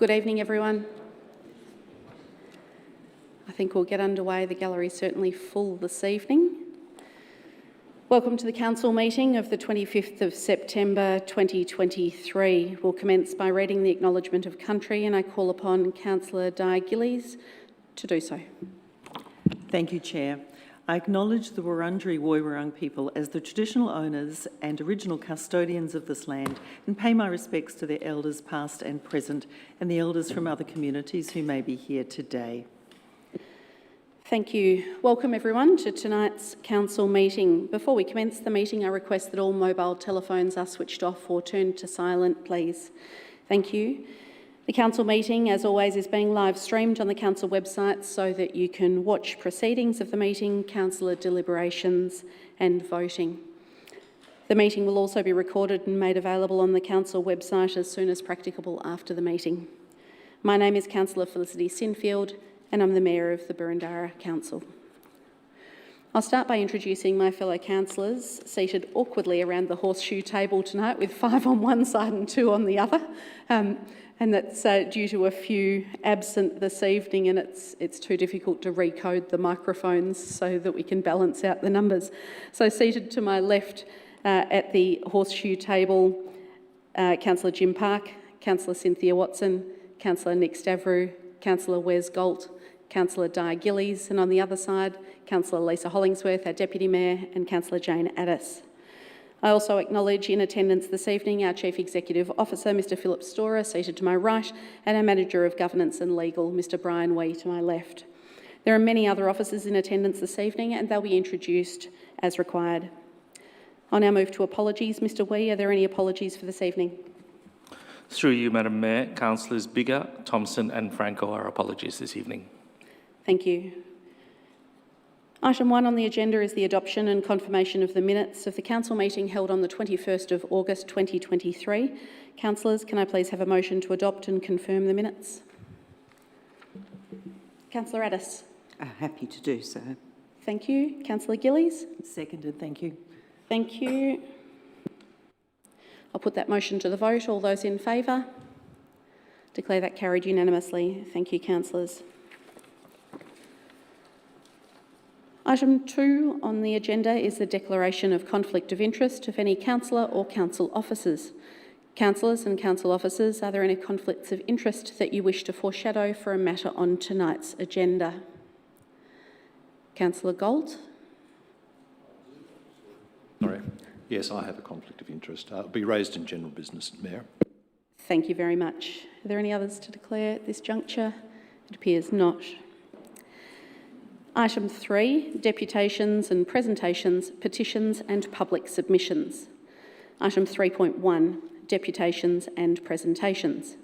Good evening, everyone. I think we'll get underway. The gallery is certainly full this evening. Welcome to the Council meeting of the 25th of September 2023. We'll commence by reading the Acknowledgement of Country, and I call upon Councillor Di Gillies to do so. Thank you, Chair. I acknowledge the Wurundjeri Woiwurrung people as the traditional owners and original custodians of this land and pay my respects to their elders past and present and the elders from other communities who may be here today. Thank you. Welcome everyone to tonight's Council meeting. Before we commence the meeting, I request that all mobile telephones are switched off or turned to silent, please. Thank you. The Council meeting, as always, is being live streamed on the Council website so that you can watch proceedings of the meeting, councillor deliberations and voting. The meeting will also be recorded and made available on the Council website as soon as practicable after the meeting. My name is Councillor Felicity Sinfield and I'm the Mayor of the Boroondara Council. I'll start by introducing my fellow councillors seated awkwardly around the horseshoe table tonight with 5 on one side and 2 on the other. And that's due to a few absent this evening, and it's too difficult to recode the microphones so that we can balance out the numbers. So seated to my left at the horseshoe table, Councillor Jim Park, Councillor Cynthia Watson, Councillor Nick Stavrou, Councillor Wes Galt, Councillor Di Gillies, and on the other side, Councillor Lisa Hollingsworth, our Deputy Mayor, and Councillor Jane Addis. I also acknowledge in attendance this evening our Chief Executive Officer, Mr Philip Storer, seated to my right, and our Manager of Governance and Legal, Mr Brian Wee, to my left. There are many other officers in attendance this evening and they'll be introduced as required. I'll now move to apologies. Mr Wee, are there any apologies for this evening? Through you, Madam Mayor, Councillors Biggar, Thompson and Franco are apologies this evening. Thank you. Item 1 on the agenda is the adoption and confirmation of the minutes of the Council meeting held on the 21st of August 2023. Councillors, can I please have a motion to adopt and confirm the minutes? Councillor Addis. Happy to do so. Thank you. Councillor Gillies. Seconded, thank you. Thank you. I'll put that motion to the vote. All those in favour? Declare that carried unanimously. Thank you, councillors. Item 2 on the agenda is the declaration of conflict of interest of any councillor or council officers. Councillors and council officers, are there any conflicts of interest that you wish to foreshadow for a matter on tonight's agenda? Councillor Galt. Sorry. Yes, I have a conflict of interest. It'll be raised in general business, Mayor. Thank you very much. Are there any others to declare at this juncture? It appears not. Item 3, deputations and presentations, petitions and public submissions. Item 3.1, deputations and presentations.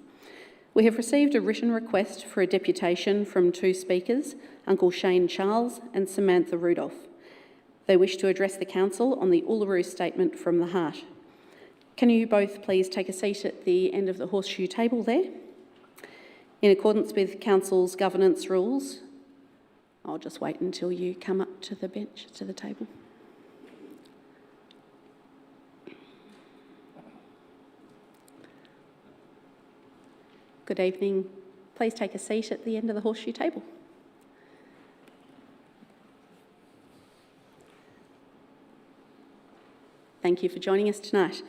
We have received a written request for a deputation from 2 speakers, Uncle Shane Charles and Samantha Rudolph. They wish to address the Council on the Uluru Statement from the Heart. Can you both please take a seat at the end of the horseshoe table there? In accordance with Council's governance rules, I'll just wait until you come up to the bench, to the table. Good evening. Please take a seat at the end of the horseshoe table. Thank you for joining us tonight.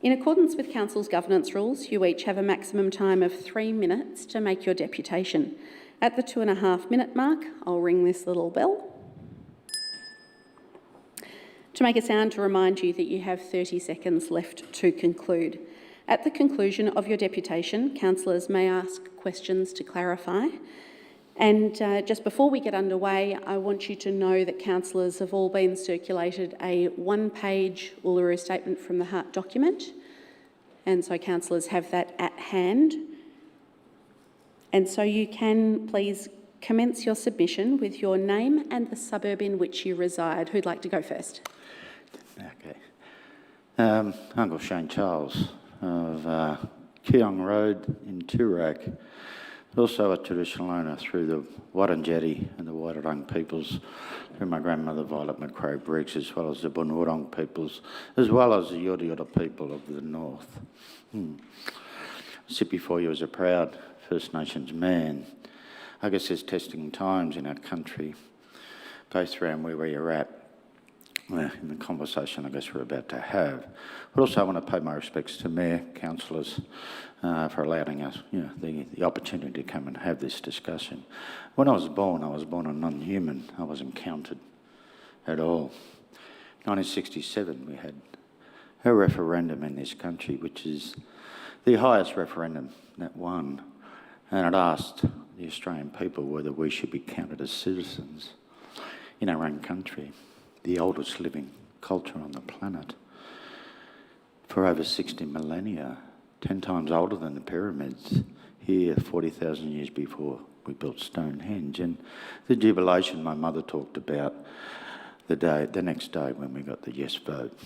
In accordance with Council's governance rules, you each have a maximum time of 3 minutes to make your deputation. At the 2.5-minute mark, I'll ring this little bell to make a sound to remind you that you have 30 seconds left to conclude. At the conclusion of your deputation, councillors may ask questions to clarify. And just before we get underway, I want you to know that councillors have all been circulated a 1-page Uluru Statement from the Heart document. And so councillors have that at hand. And so you can please commence your submission with your name and the suburb in which you reside. Who'd like to go first? Okay. Uncle Shane Charles of Keong Road in Toorak, also a traditional owner through the Wurundjeri and the Wadawurrung peoples, through my grandmother Violet McCrae Briggs, as well as the Bunurong peoples, as well as the Yoda Yoda people of the north. sit before you as a proud First Nations man. I guess there's testing times in our country, based around where you're at, in the conversation I guess we're about to have. But also I want to pay my respects to Mayor, councillors, for allowing us the opportunity to come and have this discussion. When I was born a non-human. I wasn't counted at all. 1967 we had a referendum in this country, which is the highest referendum that won, and it asked the Australian people whether we should be counted as citizens in our own country, the oldest living culture on the planet, for over 60 millennia, 10 times older than the pyramids, here 40,000 years before we built Stonehenge. And the jubilation my mother talked about the next day when we got the yes vote,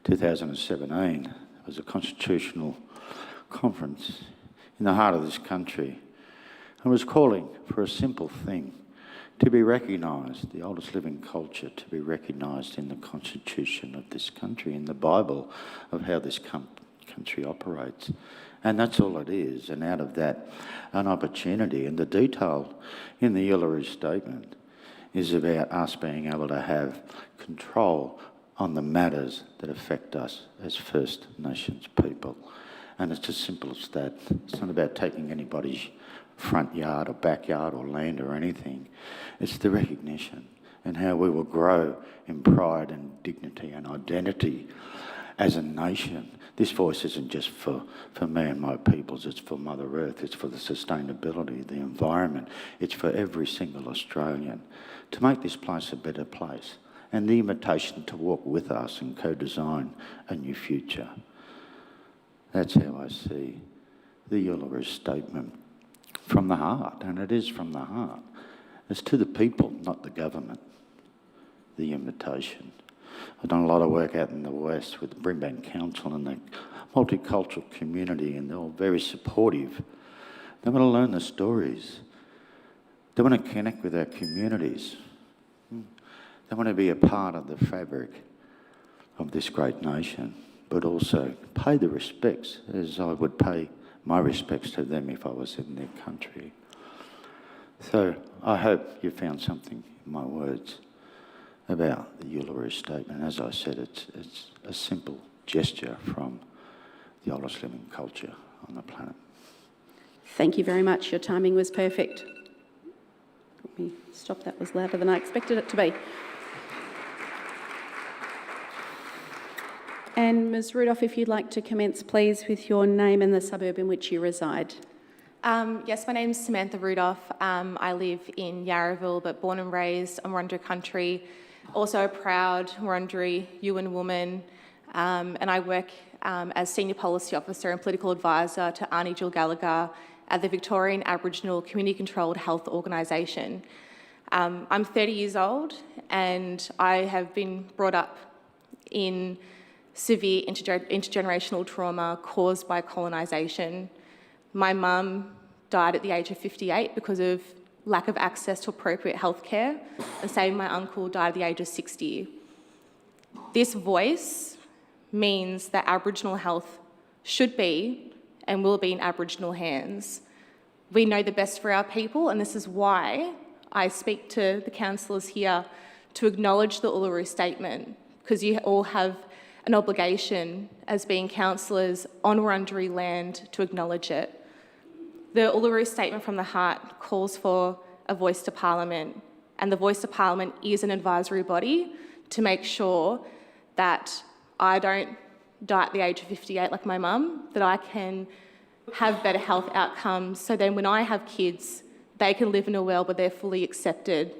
2017, was a constitutional conference in the heart of this country and was calling for a simple thing: to be recognised, the oldest living culture, to be recognised in the constitution of this country, in the Bible of how this country operates. And that's all it is. And out of that, an opportunity. And the detail in the Uluru Statement is about us being able to have control on the matters that affect us as First Nations people. And it's as simple as that. It's not about taking anybody's front yard or backyard or land or anything. It's the recognition and how we will grow in pride and dignity and identity as a nation. This voice isn't just for me and my peoples, it's for Mother Earth, it's for the sustainability, the environment, it's for every single Australian to make this place a better place, and the invitation to walk with us and co-design a new future. That's how I see the Uluru Statement, from the heart, and it is from the heart. It's to the people, not the government, the invitation. I've done a lot of work out in the West with the Brimbank Council and the multicultural community, and they're all very supportive. They want to learn the stories. They want to connect with our communities. They want to be a part of the fabric of this great nation, but also pay the respects as I would pay my respects to them if I was in their country. So I hope you found something in my words about the Uluru Statement. As I said, it's a simple gesture from the oldest living culture on the planet. Thank you very much. Your timing was perfect. Let me stop. That was louder than I expected it to be. And Ms. Rudolph, if you'd like to commence, please, with your name and the suburb in which you reside. Yes, my name's Samantha Rudolph. I live in Yarraville, but born and raised on Wurundjeri country. Also a proud Wurundjeri Yuin woman, and I work as Senior Policy Officer and Political Advisor to Arnie Jill Gallagher at the Victorian Aboriginal Community Controlled Health Organisation. I'm 30 years old and I have been brought up in severe intergenerational trauma caused by colonisation. My mum died at the age of 58 because of lack of access to appropriate health care, and same my uncle died at the age of 60. This voice means that Aboriginal health should be and will be in Aboriginal hands. We know the best for our people, and this is why I speak to the councillors here to acknowledge the Uluru Statement, because you all have an obligation as being councillors on Wurundjeri land to acknowledge it. The Uluru Statement from the heart calls for a voice to Parliament, and the voice to Parliament is an advisory body to make sure that I don't die at the age of 58 like my mum, that I can have better health outcomes, so then when I have kids, they can live in a world where they're fully accepted.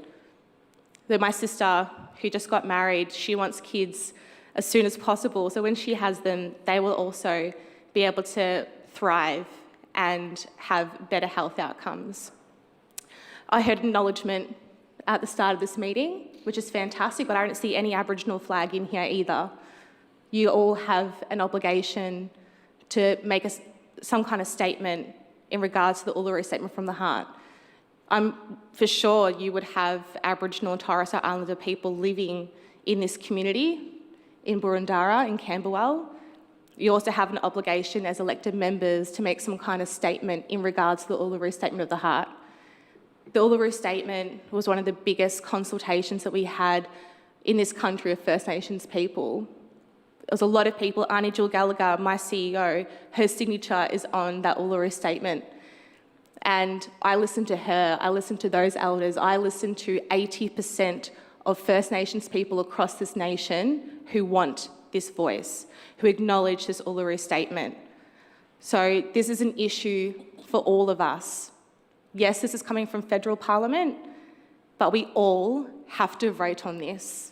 That my sister, who just got married, she wants kids as soon as possible, so when she has them, they will also be able to thrive and have better health outcomes. I heard acknowledgement at the start of this meeting, which is fantastic, but I don't see any Aboriginal flag in here either. You all have an obligation to make some kind of statement in regards to the Uluru Statement from the heart. I'm for sure you would have Aboriginal and Torres Strait Islander people living in this community, in Boroondara, in Camberwell. You also have an obligation as elected members to make some kind of statement in regards to the Uluru Statement of the Heart. The Uluru Statement was one of the biggest consultations that we had in this country of First Nations people. There was a lot of people. Arnie Jill Gallagher, my CEO, her signature is on that Uluru Statement. And I listened to her, I listened to those elders, I listened to 80% of First Nations people across this nation who want this voice, who acknowledge this Uluru Statement. So this is an issue for all of us. Yes, this is coming from federal parliament, but we all have to vote on this.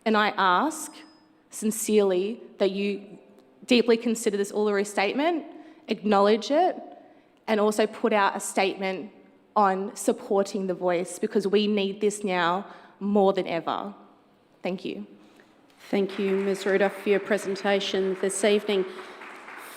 And I ask sincerely that you deeply consider this Uluru Statement, acknowledge it, and also put out a statement on supporting the voice, because we need this now more than ever. Thank you. Thank you, Ms Rudolph, for your presentation this evening.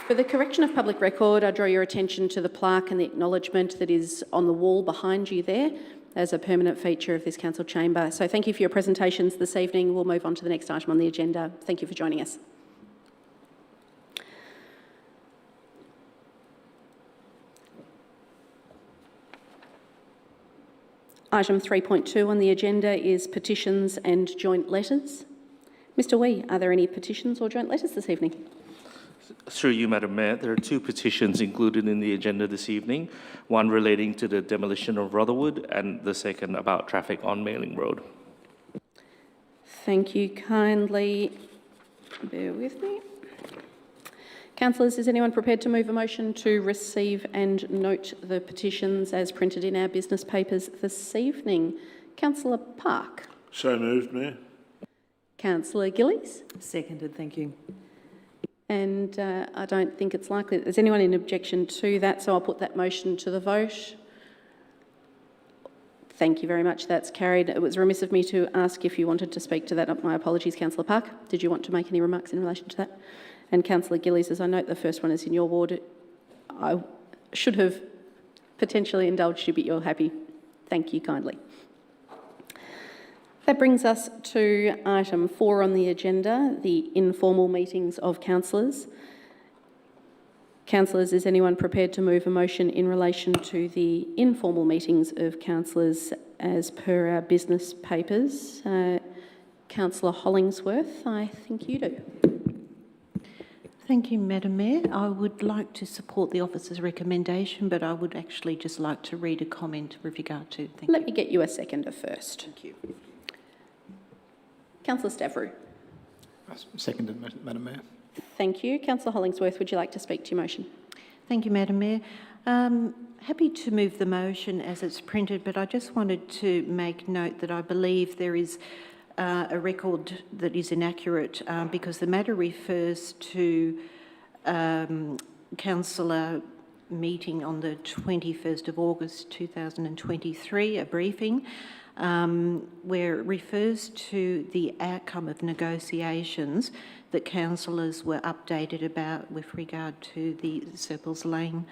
For the correction of public record, I draw your attention to the plaque and the acknowledgement that is on the wall behind you there as a permanent feature of this council chamber. So thank you for your presentations this evening. We'll move on to the next item on the agenda. Thank you for joining us. Item 3.2 on the agenda is petitions and joint letters. Mr Wee, are there any petitions or joint letters this evening? Through you, Madam Mayor, there are two petitions included in the agenda this evening, one relating to the demolition of Rotherwood and the second about traffic on Mailing Road. Thank you kindly. Bear with me. Councillors, is anyone prepared to move a motion to receive and note the petitions as printed in our business papers this evening? Councillor Park. So moved, Mayor. Councillor Gillies. Seconded, thank you. And I don't think it's likely that there's anyone in objection to that, so I'll put that motion to the vote. Thank you very much. That's carried. It was remiss of me to ask if you wanted to speak to that. My apologies, Councillor Park. Did you want to make any remarks in relation to that? And Councillor Gillies, as I note the first one is in your ward, I should have potentially indulged you, but you're happy. Thank you kindly. That brings us to item 4 on the agenda, the informal meetings of councillors. Councillors, is anyone prepared to move a motion in relation to the informal meetings of councillors as per our business papers? Councillor Hollingsworth, I think you do. Thank you, Madam Mayor. I would like to support the officer's recommendation, but I would actually just like to read a comment with regard to. Let me get you a seconder first. Thank you. Councillor Stavrou. Seconded, Madam Mayor. Thank you. Councillor Hollingsworth, would you like to speak to your motion? Thank you, Madam Mayor. Happy to move the motion as it's printed, but I just wanted to make note that I believe there is a record that is inaccurate because the matter refers to councillor meeting on the 21st of August 2023, a briefing, where it refers to the outcome of negotiations that councillors were updated about with regard to the Serpils Lane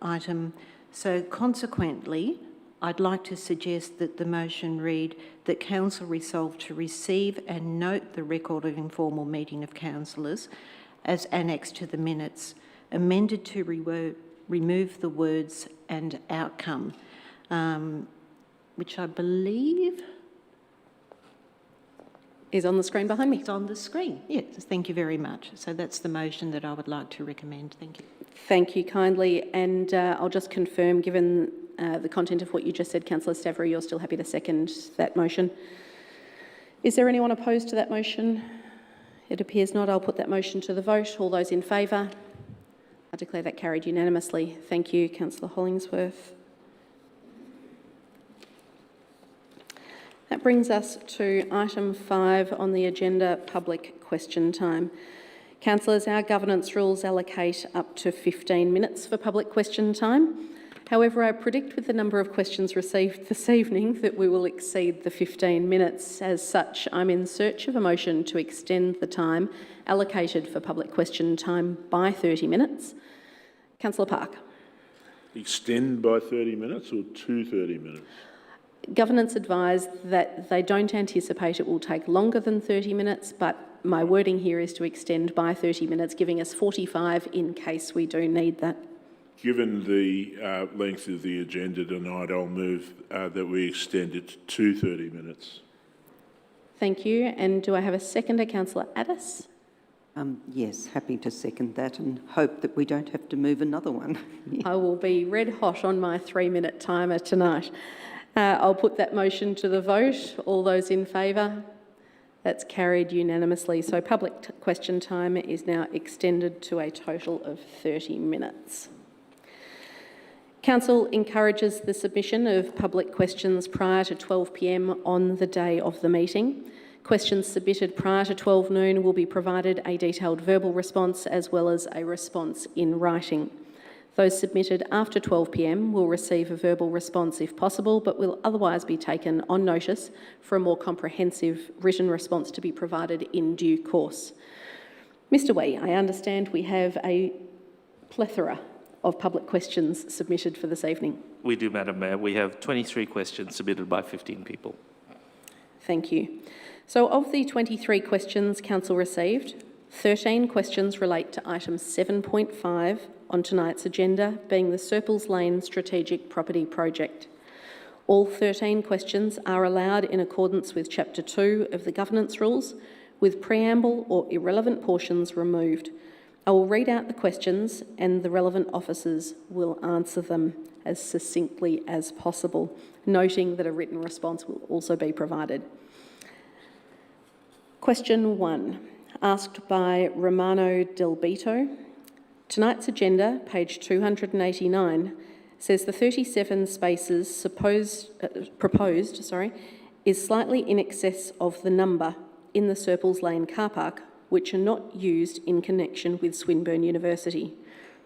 item. So consequently, I'd like to suggest that the motion read that council resolved to receive and note the record of informal meeting of councillors as annexed to the minutes, amended to remove the words "and outcome," which I believe is on the screen behind me. It's on the screen. Yes, thank you very much. So that's the motion that I would like to recommend. Thank you. Thank you kindly. And I'll just confirm, given the content of what you just said, Councillor Stavrou, you're still happy to second that motion. Is there anyone opposed to that motion? It appears not. I'll put that motion to the vote. All those in favour? I declare that carried unanimously. Thank you, Councillor Hollingsworth. That brings us to item 5 on the agenda, public question time. Councillors, our governance rules allocate up to 15 minutes for public question time. However, I predict with the number of questions received this evening that we will exceed the 15 minutes. As such, I'm in search of a motion to extend the time allocated for public question time by 30 minutes. Councillor Park. Extend by 30 minutes or to 30 minutes? Governance advised that they don't anticipate it will take longer than 30 minutes, but my wording here is to extend by 30 minutes, giving us 45 in case we do need that. Given the length of the agenda tonight, I'll move that we extend it to 30 minutes. Thank you. And do I have a seconder, Councillor Addis? Yes, happy to second that and hope that we don't have to move another one. I will be red hot on my 3-minute timer tonight. I'll put that motion to the vote. All those in favour? That's carried unanimously. So public question time is now extended to a total of 30 minutes. Council encourages the submission of public questions prior to 12 p.m. on the day of the meeting. Questions submitted prior to 12 noon will be provided a detailed verbal response as well as a response in writing. Those submitted after 12 p.m. will receive a verbal response if possible, but will otherwise be taken on notice for a more comprehensive written response to be provided in due course. Mr. Wee, I understand we have a plethora of public questions submitted for this evening. We do, Madam Mayor. We have 23 questions submitted by 15 people. Thank you. So of the 23 questions Council received, 13 questions relate to item 7.5 on tonight's agenda, being the Serpils Lane Strategic Property Project. All 13 questions are allowed in accordance with Chapter 2 of the Governance Rules, with preamble or irrelevant portions removed. I will read out the questions and the relevant officers will answer them as succinctly as possible, noting that a written response will also be provided. Question 1, asked by Romano Del Bito. Tonight's agenda, page 289, says the 37 spaces proposed is slightly in excess of the number in the Serpils Lane car park, which are not used in connection with Swinburne University.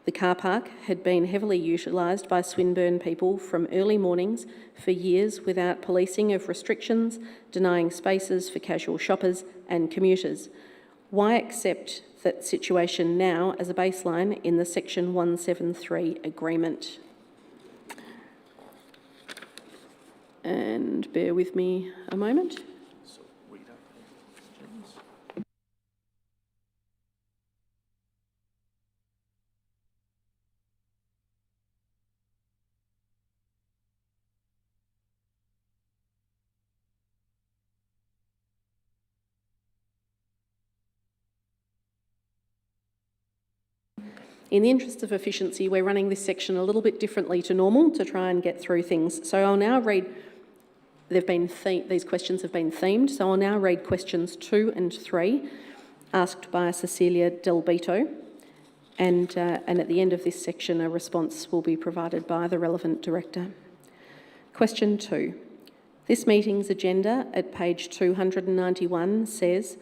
The car park had been heavily utilised by Swinburne people from early mornings for years without policing of restrictions, denying spaces for casual shoppers and commuters. Why accept that situation now as a baseline in the Section 173 agreement? And bear with me a moment. In the interest of efficiency, we're running this section a little bit differently to normal to try and get through things. So I'll now read, these questions have been themed, so I'll now read questions 2 and 3 asked by Cecilia Del Bito, and at the end of this section a response will be provided by the relevant director. Question 2. This meeting's agenda at page 291 says,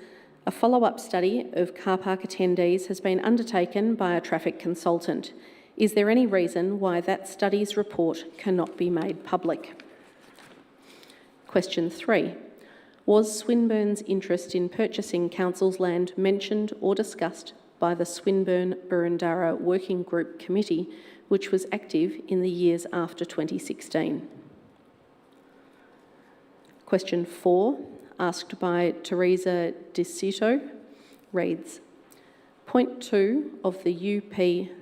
a follow-up study of car park attendees has been undertaken by a traffic consultant. Is there any reason why that study's report cannot be made public? Question 3. Was Swinburne's interest in purchasing council's land mentioned or discussed by the Swinburne-Burundara Working Group Committee, which was active in the years after 2016? Question 4. Asked by Teresa DeCito, reads, Point 2 of the UP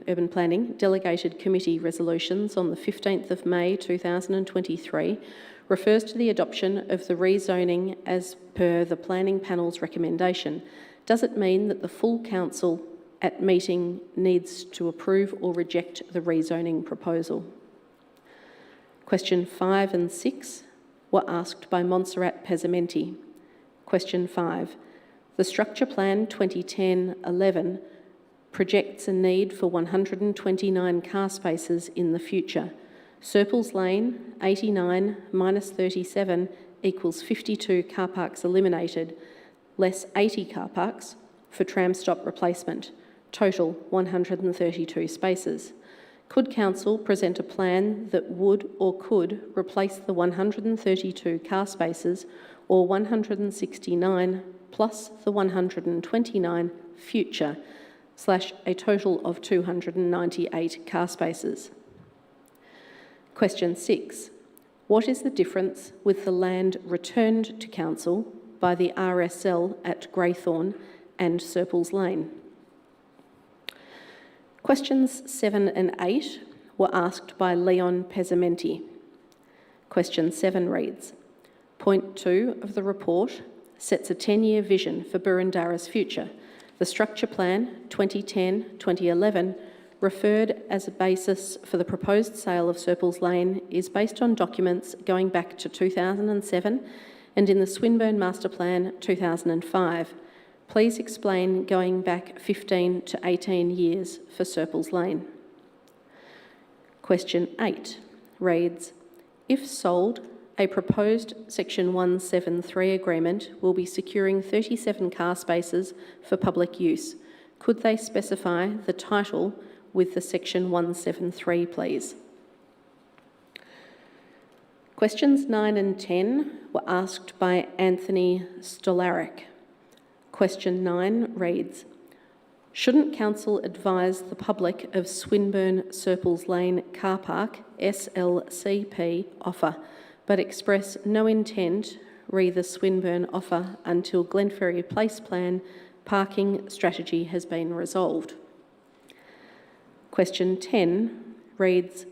Urban Planning Delegated Committee resolutions on the 15th of May 2023 refers to the adoption of the rezoning as per the Planning Panel's recommendation. Does it mean that the full council at meeting needs to approve or reject the rezoning proposal? Question 5 and 6 were asked by Montserrat Pezzamenti. Question 5. The Structure Plan 2010-11 projects a need for 129 car spaces in the future. Serpils Lane, 89 minus 37 equals 52 car parks eliminated, less 80 car parks for tram stop replacement, total 132 spaces. Could Council present a plan that would or could replace the 132 car spaces or 169 plus the 129 future / a total of 298 car spaces? Question 6. What is the difference with the land returned to Council by the RSL at Greythorn and Serples Lane. Questions 7 and 8 were asked by Leon Pezzamenti. Question 7 reads, Point 2 of the report sets a 10-year vision for Burundara's future. The Structure Plan 2010-2011, referred as a basis for the proposed sale of Serples Lane, is based on documents going back to 2007 and in the Swinburne Master Plan 2005. Please explain going back 15 to 18 years for Serples Lane. Question 8 reads, If sold, a proposed Section 173 agreement will be securing 37 car spaces for public use. Could they specify the title with the Section 173, please? Questions 9 and 10 were asked by Anthony Stolaric. Question 9 reads, Shouldn't Council advise the public of Swinburne Serples Lane Car Park SLCP offer, but express no intent re the Swinburne offer until Glenferrie Place Plan parking strategy has been resolved? Question 10 reads,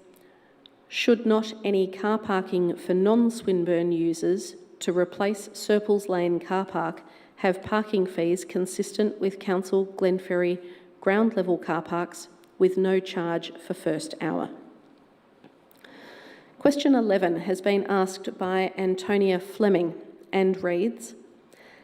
Should not any car parking for non-Swinburne users to replace Serples Lane Car Park have parking fees consistent with Council Glenferrie ground level car parks with no charge for first hour? Question 11 has been asked by Antonia Fleming and reads,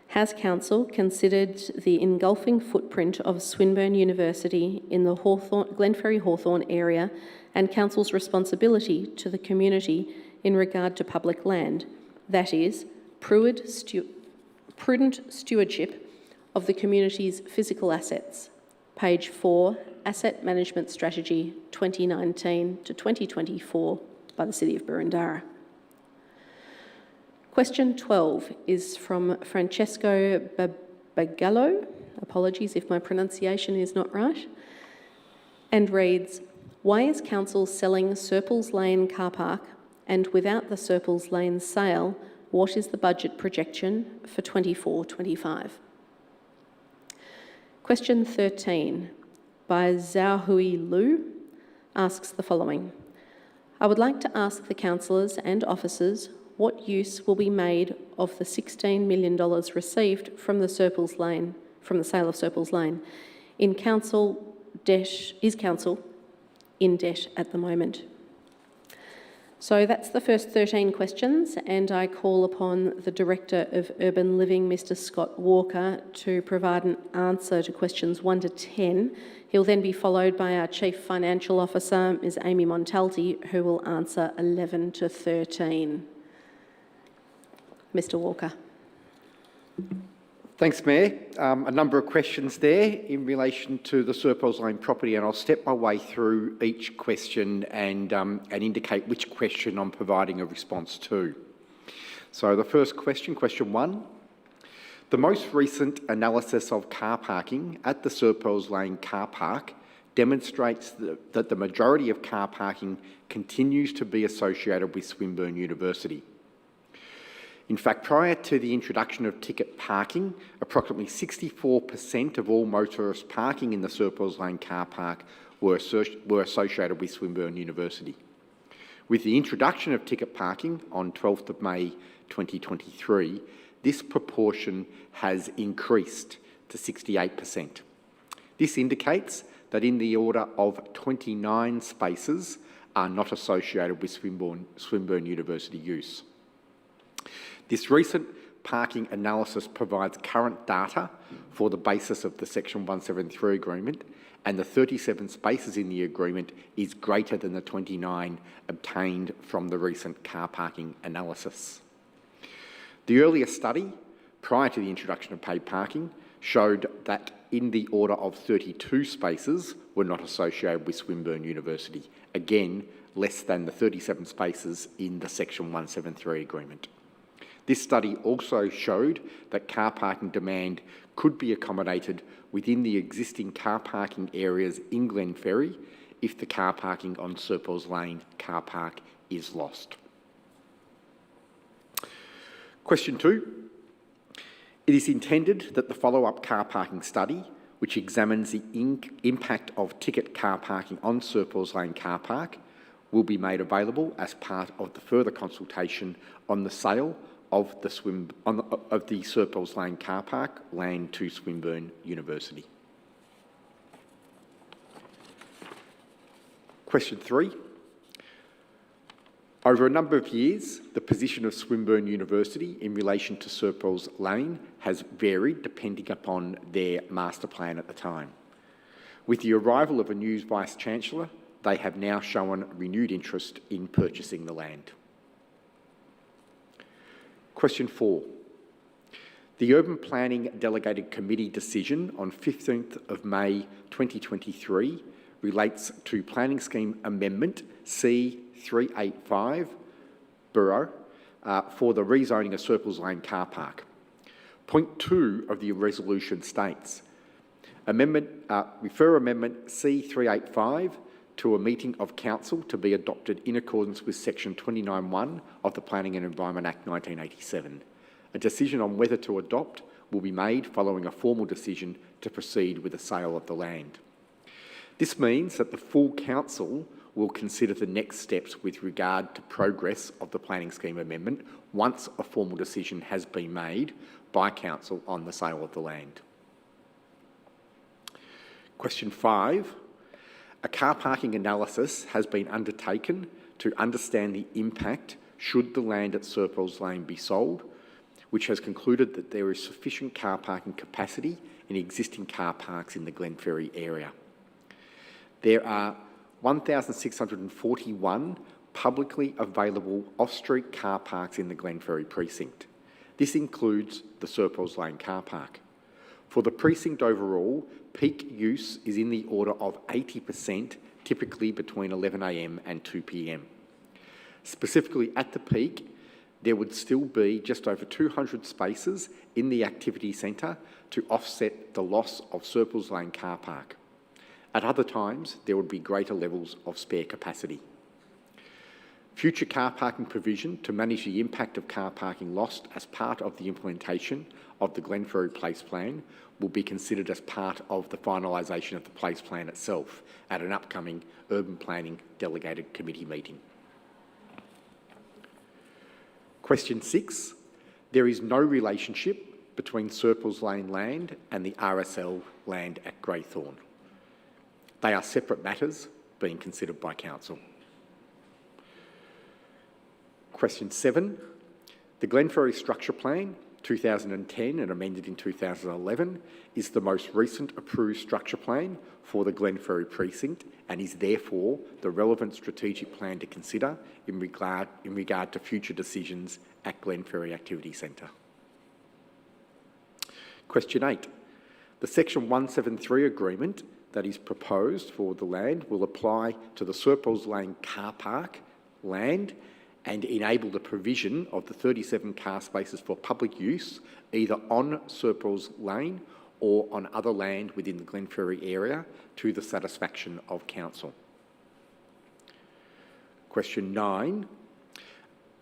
Has Council considered the engulfing footprint of Swinburne University in the Glenferrie Hawthorn area and Council's responsibility to the community in regard to public land, that is, prudent stewardship of the community's physical assets? Page 4, Asset Management Strategy 2019 to 2024 by the City of Burundara. Question 12 is from Francesco Bagallo, apologies if my pronunciation is not right, and reads, Why is Council selling Serples Lane Car Park, and without the Serples Lane sale, what is the budget projection for 24-25? Question 13 by Zhaohui Lu asks the following. I would like to ask the councillors and officers what use will be made of the $16 million received from the sale of Serples Lane. Is Council in debt at the moment? So that's the first 13 questions, and I call upon the Director of Urban Living, Mr. Scott Walker, to provide an answer to questions 1 to 10. He'll then be followed by our Chief Financial Officer, Ms. Amy Montalti, who will answer 11 to 13. Mr. Walker. Thanks, Mayor. A number of questions there in relation to the Serples Lane property, and I'll step my way through each question and indicate which question I'm providing a response to. So the first question, question 1. The most recent analysis of car parking at the Serples Lane car park demonstrates that the majority of car parking continues to be associated with Swinburne University. In fact, prior to the introduction of ticket parking, approximately 64% of all motorists parking in the Serples Lane car park were associated with Swinburne University. With the introduction of ticket parking on 12th of May 2023, this proportion has increased to 68%. This indicates that in the order of 29 spaces are not associated with Swinburne University use. This recent parking analysis provides current data for the basis of the Section 173 agreement, and the 37 spaces in the agreement is greater than the 29 obtained from the recent car parking analysis. The earlier study, prior to the introduction of paid parking, showed that in the order of 32 spaces were not associated with Swinburne University, again, less than the 37 spaces in the Section 173 agreement. This study also showed that car parking demand could be accommodated within the existing car parking areas in Glenferrie if the car parking on Serples Lane car park is lost. Question 2. It is intended that the follow-up car parking study, which examines the impact of ticket car parking on Serpels Lane car park, will be made available as part of the further consultation on the sale of the Serpels Lane car park land to Swinburne University. Question 3. Over a number of years, the position of Swinburne University in relation to Serpels Lane has varied depending upon their master plan at the time. With the arrival of a new Vice-Chancellor, they have now shown renewed interest in purchasing the land. Question 4. The Urban Planning Delegated Committee decision on 15th of May 2023 relates to Planning Scheme Amendment C385 Borough for the rezoning of Serpels Lane car park. Point 2 of the resolution states, refer Amendment C385 to a meeting of Council to be adopted in accordance with Section 29(1) of the Planning and Environment Act 1987. A decision on whether to adopt will be made following a formal decision to proceed with the sale of the land. This means that the full Council will consider the next steps with regard to progress of the planning scheme amendment once a formal decision has been made by Council on the sale of the land. Question 5. A car parking analysis has been undertaken to understand the impact should the land at Serpels Lane be sold, which has concluded that there is sufficient car parking capacity in existing car parks in the Glenferrie area. There are 1,641 publicly available off-street car parks in the Glenferrie precinct. This includes the Serpels Lane car park. For the precinct overall, peak use is in the order of 80%, typically between 11 a.m. and 2 p.m. Specifically at the peak, there would still be just over 200 spaces in the activity centre to offset the loss of Serpels Lane car park. At other times, there would be greater levels of spare capacity. Future car parking provision to manage the impact of car parking lost as part of the implementation of the Glenferrie Place Plan will be considered as part of the finalisation of the Place Plan itself at an upcoming Urban Planning Delegated Committee meeting. Question 6. There is no relationship between Serpels Lane land and the RSL land at Greythorn. They are separate matters being considered by Council. Question 7. The Glenferrie Structure Plan, 2010 and amended in 2011, is the most recent approved structure plan for the Glenferrie precinct and is therefore the relevant strategic plan to consider in regard to future decisions at Glenferrie Activity Centre. Question 8. The Section 173 agreement that is proposed for the land will apply to the Serpels Lane car park land and enable the provision of the 37 car spaces for public use either on Serpels Lane or on other land within the Glenferrie area to the satisfaction of Council. Question 9.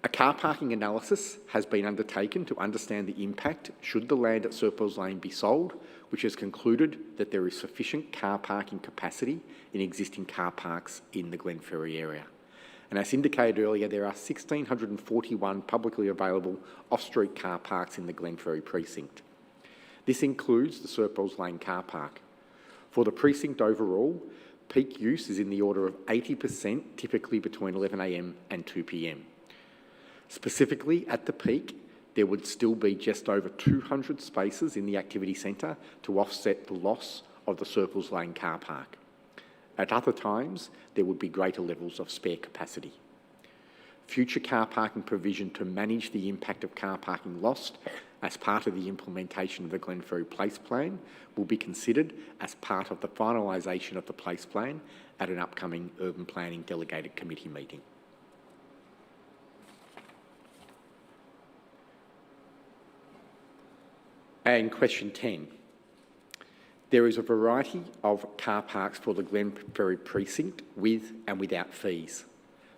A car parking analysis has been undertaken to understand the impact should the land at Serpels Lane be sold, which has concluded that there is sufficient car parking capacity in existing car parks in the Glenferrie area. And as indicated earlier, there are 1,641 publicly available off-street car parks in the Glenferrie precinct. This includes the Serpels Lane car park. For the precinct overall, peak use is in the order of 80%, typically between 11 a.m. and 2 p.m. Specifically, at the peak, there would still be just over 200 spaces in the activity centre to offset the loss of the Serpels Lane car park. At other times, there would be greater levels of spare capacity. Future car parking provision to manage the impact of car parking lost as part of the implementation of the Glenferrie Place Plan will be considered as part of the finalisation of the Place Plan at an upcoming Urban Planning Delegated Committee meeting. And question 10. There is a variety of car parks for the Glenferrie precinct with and without fees.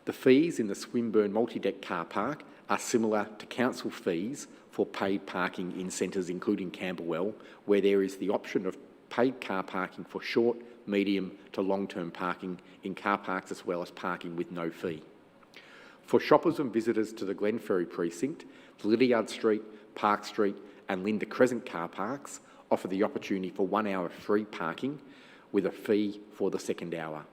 The fees in the Swinburne multi-deck car park are similar to council fees for paid parking in centres including Camberwell, where there is the option of paid car parking for short, medium to long-term parking in car parks as well as parking with no fee. For shoppers and visitors to the Glenferrie precinct, the Lydiard Street, Park Street and Linda Crescent car parks offer the opportunity for 1 hour free parking with a fee for the second hour.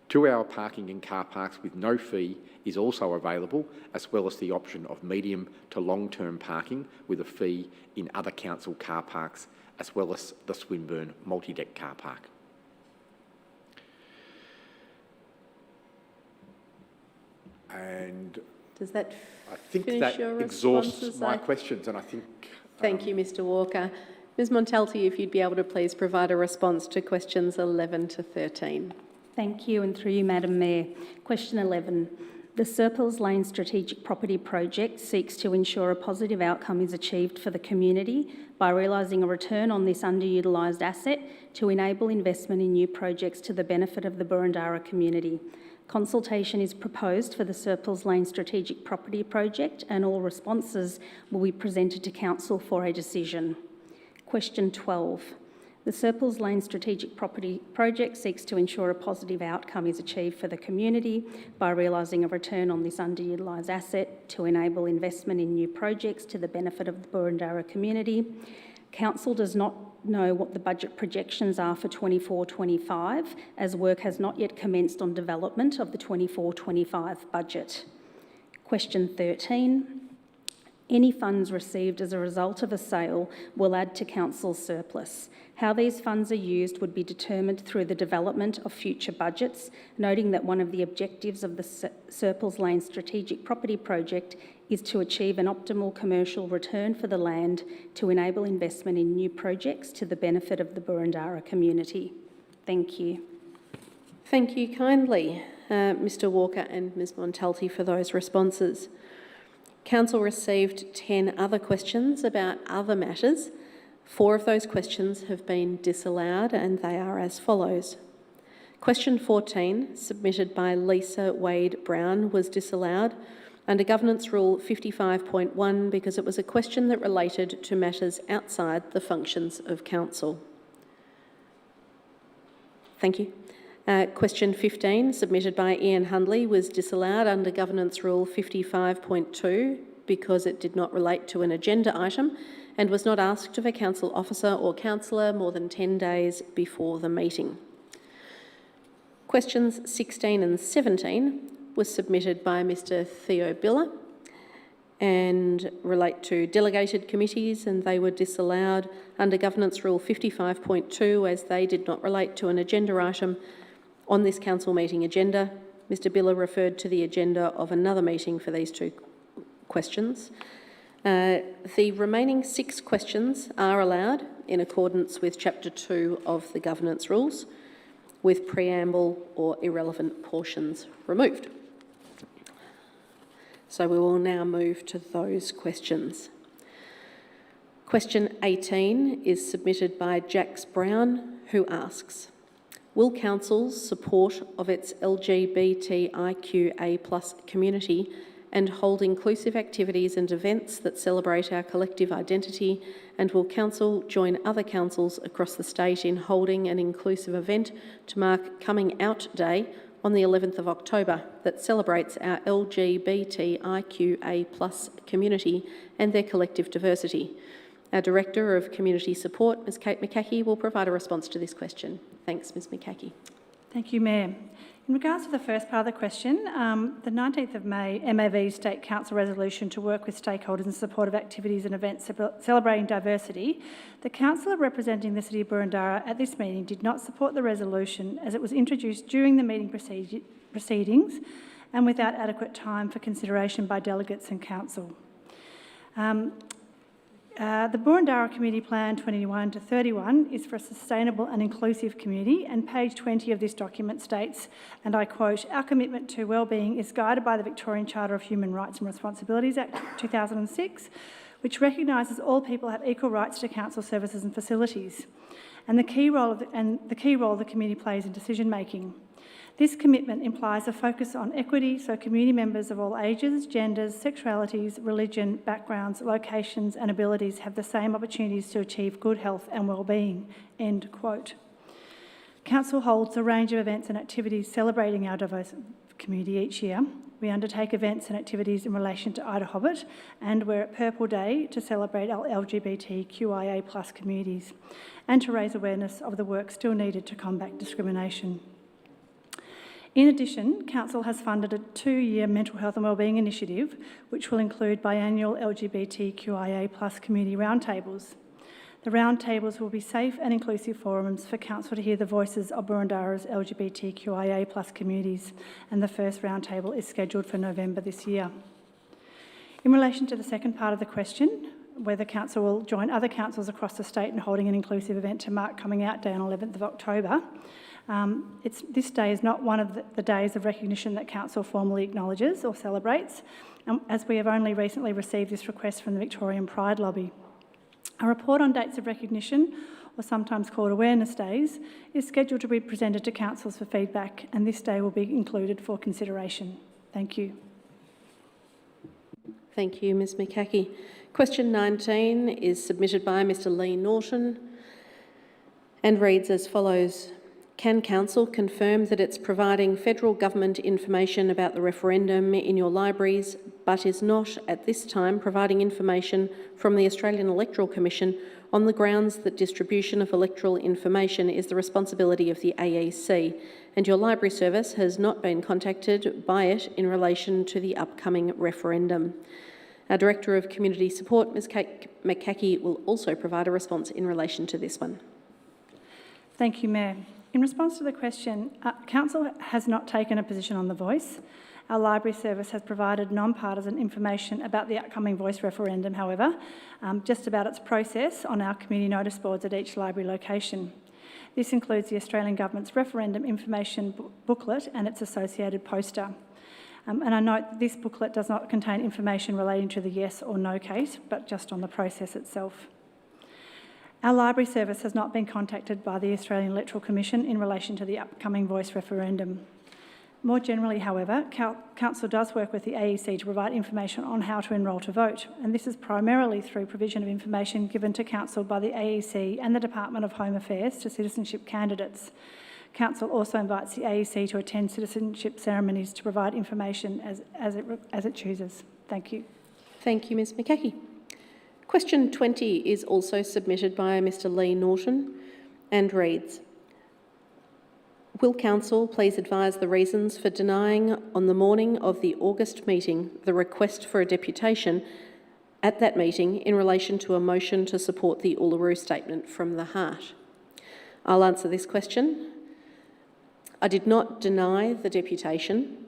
2 hour parking in car parks with no fee is also available, as well as the option of medium to long-term parking with a fee in other council car parks, as well as the Swinburne multi-deck car park. And Does that I think finish that your exhausts responses? my questions, and I think... Thank you, Mr Walker. Ms Montalti, if you'd be able to please provide a response to questions 11 to 13. Thank you, and through you, Madam Mayor. Question 11. The Serpils Lane Strategic Property Project seeks to ensure a positive outcome is achieved for the community by realising a return on this underutilised asset to enable investment in new projects to the benefit of the Burundara community. Consultation is proposed for the Serpils Lane Strategic Property Project, and all responses will be presented to Council for a decision. Question 12. The Serpils Lane Strategic Property Project seeks to ensure a positive outcome is achieved for the community by realising a return on this underutilised asset to enable investment in new projects to the benefit of the Burundara community. Council does not know what the budget projections are for 24-25, as work has not yet commenced on development of the 24-25 budget. Question 13. Any funds received as a result of a sale will add to Council's surplus. How these funds are used would be determined through the development of future budgets, noting that one of the objectives of the Serpils Lane Strategic Property Project is to achieve an optimal commercial return for the land to enable investment in new projects to the benefit of the Burundara community. Thank you. Thank you kindly, Mr Walker and Ms Montalti, for those responses. Council received 10 other questions about other matters. 4 of those questions have been disallowed, and they are as follows. Question 14, submitted by Lisa Wade Brown, was disallowed under Governance Rule 55.1 because it was a question that related to matters outside the functions of Council. Thank you. Question 15, submitted by Ian Hundley, was disallowed under Governance Rule 55.2 because it did not relate to an agenda item and was not asked of a council officer or councillor more than 10 days before the meeting. Questions 16 and 17 was submitted by Mr Theo Biller and relate to delegated committees, and they were disallowed under Governance Rule 55.2 as they did not relate to an agenda item on this council meeting agenda. Mr Biller referred to the agenda of another meeting for these 2 questions. The remaining 6 questions are allowed in accordance with Chapter 2 of the Governance Rules, with preamble or irrelevant portions removed. So we will now move to those questions. Question 18 is submitted by Jax Brown, who asks, will Council's support of its LGBTIQA+ community and hold inclusive activities and events that celebrate our collective identity, and will Council join other councils across the state in holding an inclusive event to mark Coming Out Day on the 11th of October that celebrates our LGBTIQA+ community and their collective diversity? Our Director of Community Support, Ms Kate McCaughey, will provide a response to this question. Thanks, Ms McCaughey. Thank you, Mayor. In regards to the first part of the question, the 19th of May MAV State Council resolution to work with stakeholders in support of activities and events celebrating diversity, the councillor representing the City of Burundara at this meeting did not support the resolution as it was introduced during the meeting proceedings and without adequate time for consideration by delegates and council. The Burundara Community Plan 21 to 31 is for a sustainable and inclusive community, and page 20 of this document states, and I quote, "Our commitment to wellbeing is guided by the Victorian Charter of Human Rights and Responsibilities Act 2006, which recognises all people have equal rights to council services and facilities, and the key role the community plays in decision making. This commitment implies a focus on equity, so community members of all ages, genders, sexualities, religion, backgrounds, locations and abilities have the same opportunities to achieve good health and wellbeing." End quote. Council holds a range of events and activities celebrating our diverse community each year. We undertake events and activities in relation to Ida Hobbit, and we're at Purple Day to celebrate our LGBTQIA+ communities and to raise awareness of the work still needed to combat discrimination. In addition, Council has funded a 2-year mental health and wellbeing initiative, which will include biannual LGBTQIA+ community roundtables. The roundtables will be safe and inclusive forums for Council to hear the voices of Boroondara's LGBTQIA+ communities, and the first roundtable is scheduled for November this year. In relation to the second part of the question, whether Council will join other councils across the state in holding an inclusive event to mark Coming Out Day on 11th of October, this day is not one of the days of recognition that Council formally acknowledges or celebrates, as we have only recently received this request from the Victorian Pride Lobby. A report on dates of recognition, or sometimes called awareness days, is scheduled to be presented to councils for feedback, and this day will be included for consideration. Thank you. Thank you, Ms Mikaki. Question 19 is submitted by Mr Lee Norton and reads as follows. Can Council confirm that it's providing federal government information about the referendum in your libraries, but is not at this time providing information from the Australian Electoral Commission on the grounds that distribution of electoral information is the responsibility of the AEC, and your library service has not been contacted by it in relation to the upcoming referendum? Our Director of Community Support, Ms McCackey, will also provide a response in relation to this one. Thank you, Mayor. In response to the question, Council has not taken a position on the Voice. Our library service has provided non-partisan information about the upcoming Voice referendum, however, just about its process on our community notice boards at each library location. This includes the Australian Government's referendum information booklet and its associated poster. And I note this booklet does not contain information relating to the yes or no case, but just on the process itself. Our library service has not been contacted by the Australian Electoral Commission in relation to the upcoming Voice referendum. More generally, however, Council does work with the AEC to provide information on how to enrol to vote, and this is primarily through provision of information given to Council by the AEC and the Department of Home Affairs to citizenship candidates. Council also invites the AEC to attend citizenship ceremonies to provide information as it chooses. Thank you. Thank you, Ms McCackey. Question 20 is also submitted by Mr Lee Norton and reads, will Council please advise the reasons for denying on the morning of the August meeting the request for a deputation at that meeting in relation to a motion to support the Uluru Statement from the Heart? I'll answer this question. I did not deny the deputation.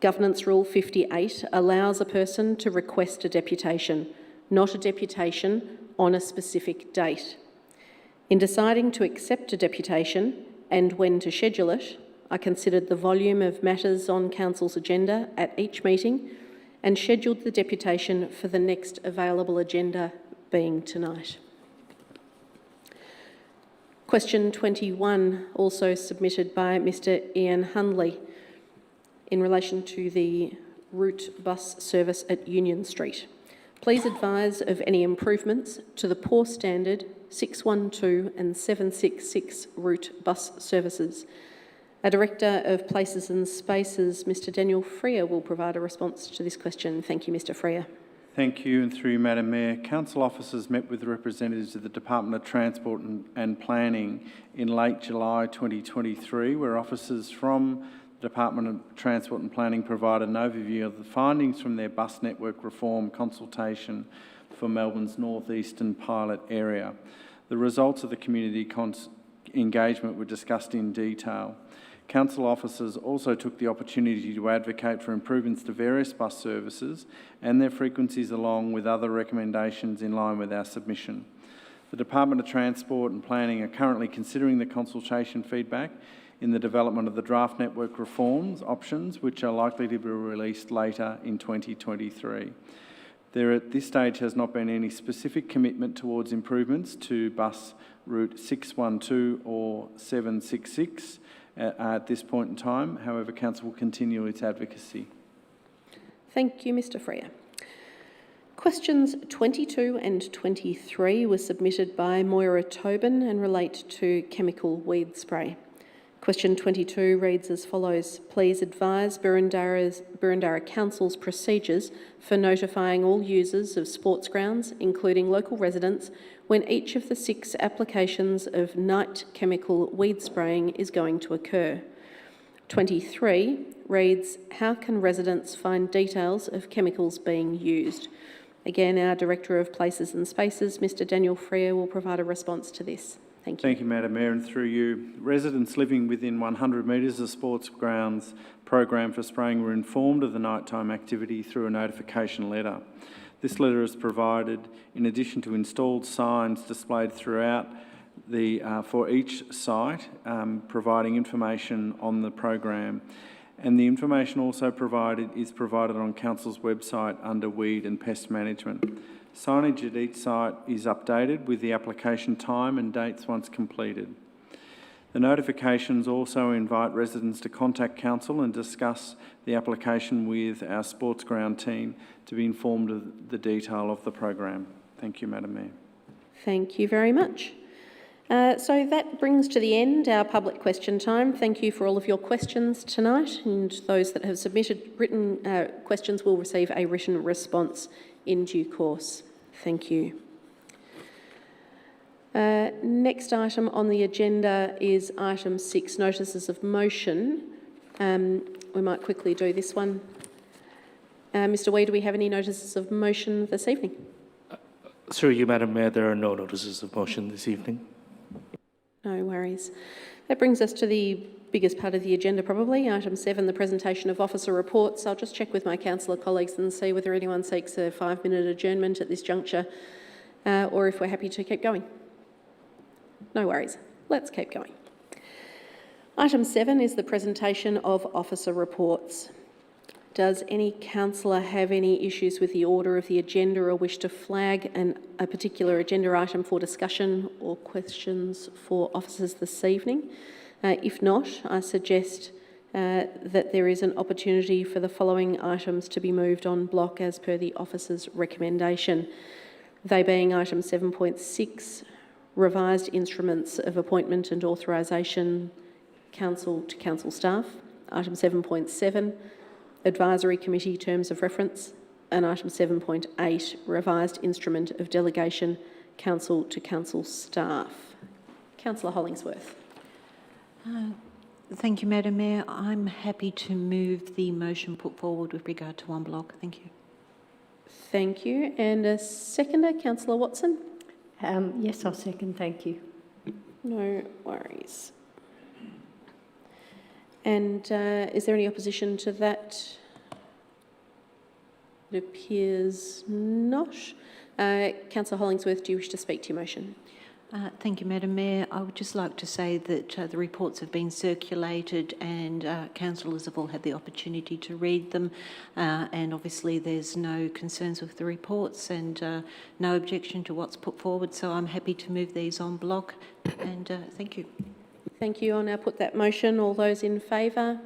Governance Rule 58 allows a person to request a deputation, not a deputation on a specific date. In deciding to accept a deputation and when to schedule it, I considered the volume of matters on Council's agenda at each meeting and scheduled the deputation for the next available agenda, being tonight. Question 21, also submitted by Mr Ian Hundley, in relation to the route bus service at Union Street. Please advise of any improvements to the poor standard 612 and 766 route bus services. Our Director of Places and Spaces, Mr Daniel Freer, will provide a response to this question. Thank you, Mr Freer. Thank you, and through you, Madam Mayor. Council officers met with representatives of the Department of Transport and Planning in late July 2023, where officers from the Department of Transport and Planning provided an overview of the findings from their bus network reform consultation for Melbourne's northeastern pilot area. The results of the community engagement were discussed in detail. Council officers also took the opportunity to advocate for improvements to various bus services and their frequencies, along with other recommendations in line with our submission. The Department of Transport and Planning are currently considering the consultation feedback in the development of the draft network reforms options, which are likely to be released later in 2023. There at this stage has not been any specific commitment towards improvements to bus route 612 or 766, at this point in time. However, Council will continue its advocacy. Thank you, Mr Freer. Questions 22 and 23 were submitted by Moira Tobin and relate to chemical weed spray. Question 22 reads as follows. Please advise Burundara Council's procedures for notifying all users of sports grounds, including local residents, when each of the 6 applications of night chemical weed spraying is going to occur. 23 reads, how can residents find details of chemicals being used? Again, our Director of Places and Spaces, Mr Daniel Freer, will provide a response to this. Thank you. Thank you, Madam Mayor, and through you. Residents living within 100 metres of sports grounds program for spraying were informed of the nighttime activity through a notification letter. This letter is provided in addition to installed signs displayed throughout for each site, providing information on the program. And the information also is provided on Council's website under Weed and Pest Management. Signage at each site is updated with the application time and dates once completed. The notifications also invite residents to contact Council and discuss the application with our sports ground team to be informed of the detail of the program. Thank you, Madam Mayor. Thank you very much. So that brings to the end our public question time. Thank you for all of your questions tonight, and those that have submitted written questions will receive a written response in due course. Thank you. Next item on the agenda is item 6, notices of motion. We might quickly do this one. Mr Wee, do we have any notices of motion this evening? Through you, Madam Mayor, there are no notices of motion this evening. No worries. That brings us to the biggest part of the agenda probably, item 7, the presentation of officer reports. I'll just check with my councillor colleagues and see whether anyone seeks a 5-minute adjournment at this juncture or if we're happy to keep going. No worries. Let's keep going. Item 7 is the presentation of officer reports. Does any councillor have any issues with the order of the agenda or wish to flag a particular agenda item for discussion or questions for officers this evening? If not, I suggest that there is an opportunity for the following items to be moved on block as per the officer's recommendation. They being item 7.6, revised instruments of appointment and authorisation, council to council staff. Item 7.7, advisory committee terms of reference. And item 7.8, revised instrument of delegation, council to council staff. Councillor Hollingsworth. Thank you, Madam Mayor. I'm happy to move the motion put forward with regard to one block. Thank you. Thank you. And a seconder, Councillor Watson. Yes, I'll second. Thank you. No worries. And is there any opposition to that? It appears not. Councillor Hollingsworth, do you wish to speak to your motion? Thank you, Madam Mayor. I would just like to say that the reports have been circulated and councillors have all had the opportunity to read them, and obviously there's no concerns with the reports and no objection to what's put forward, so I'm happy to move these en bloc, and thank you. Thank you. I'll now put that motion. All those in favour?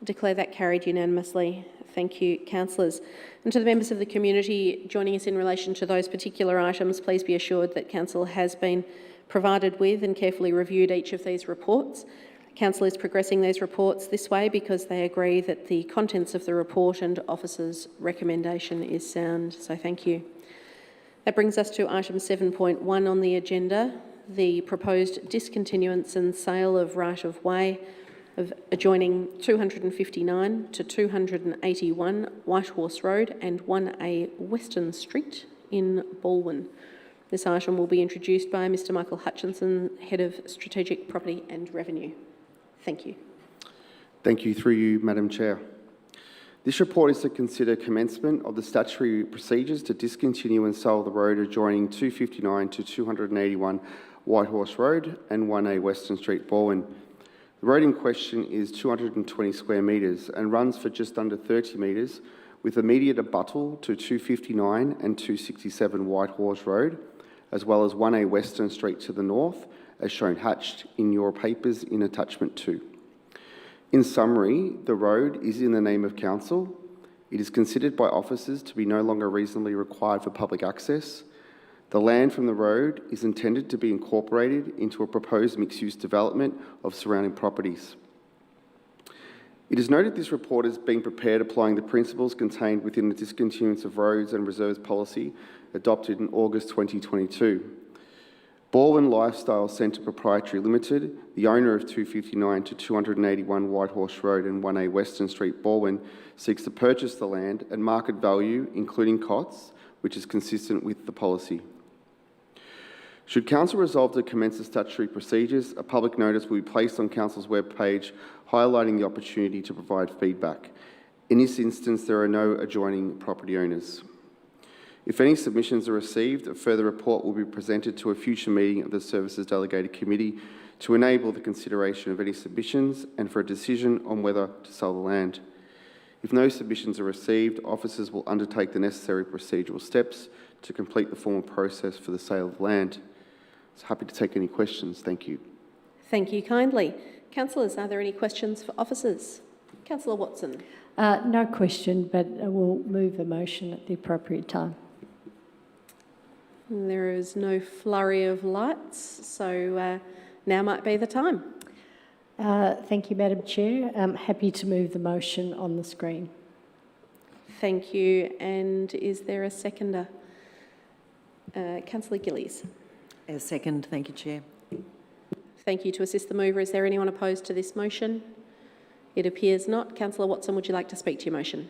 Declare that carried unanimously. Thank you, councillors. And to the members of the community joining us in relation to those particular items, please be assured that Council has been provided with and carefully reviewed each of these reports. Council is progressing these reports this way because they agree that the contents of the report and officer's recommendation is sound, so thank you. That brings us to item 7.1 on the agenda, the proposed discontinuance and sale of right-of-way of adjoining 259 to 281 Whitehorse Road and 1A Western Street in Balwyn. This item will be introduced by Mr Michael Hutchinson, Head of Strategic Property and Revenue. Thank you. Thank you. Through you, Madam Chair. This report is to consider commencement of the statutory procedures to discontinue and sell the road adjoining 259 to 281 Whitehorse Road and 1A Western Street, Balwyn. The road in question is 220 square metres and runs for just under 30 metres with immediate abuttal to 259 and 267 Whitehorse Road, as well as 1A Western Street to the north as shown hatched in your papers in attachment 2. In summary, the road is in the name of council. It is considered by officers to be no longer reasonably required for public access. The land from the road is intended to be incorporated into a proposed mixed-use development of surrounding properties. It is noted this report is being prepared applying the principles contained within the Discontinuance of Roads and Reserves policy adopted in August 2022. Balwyn Lifestyle Centre Proprietary Limited, the owner of 259 to 281 Whitehorse Road and 1A Western Street, Balwyn, seeks to purchase the land at market value, including costs, which is consistent with the policy. Should Council resolve to commence the statutory procedures, a public notice will be placed on Council's webpage highlighting the opportunity to provide feedback. In this instance, there are no adjoining property owners. If any submissions are received, a further report will be presented to a future meeting of the Services Delegated Committee to enable the consideration of any submissions and for a decision on whether to sell the land. If no submissions are received, officers will undertake the necessary procedural steps to complete the formal process for the sale of land. So happy to take any questions. Thank you. Thank you kindly. Councillors, are there any questions for officers? Councillor Watson. No question, but we'll move the motion at the appropriate time. There is no flurry of lights, so now might be the time. Thank you, Madam Chair. I'm happy to move the motion on the screen. Thank you. And is there a seconder? Councillor Gillies. A second. Thank you, Chair. Thank you. To assist the mover, is there anyone opposed to this motion? It appears not. Councillor Watson, would you like to speak to your motion?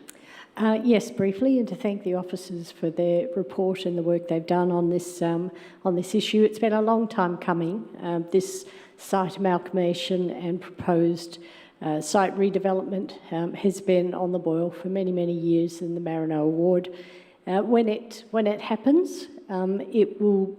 Yes, briefly, and to thank the officers for their report and the work they've done on this issue. It's been a long time coming. This site amalgamation and proposed site redevelopment has been on the boil for many, many years in the Maranoa ward. When it happens, it will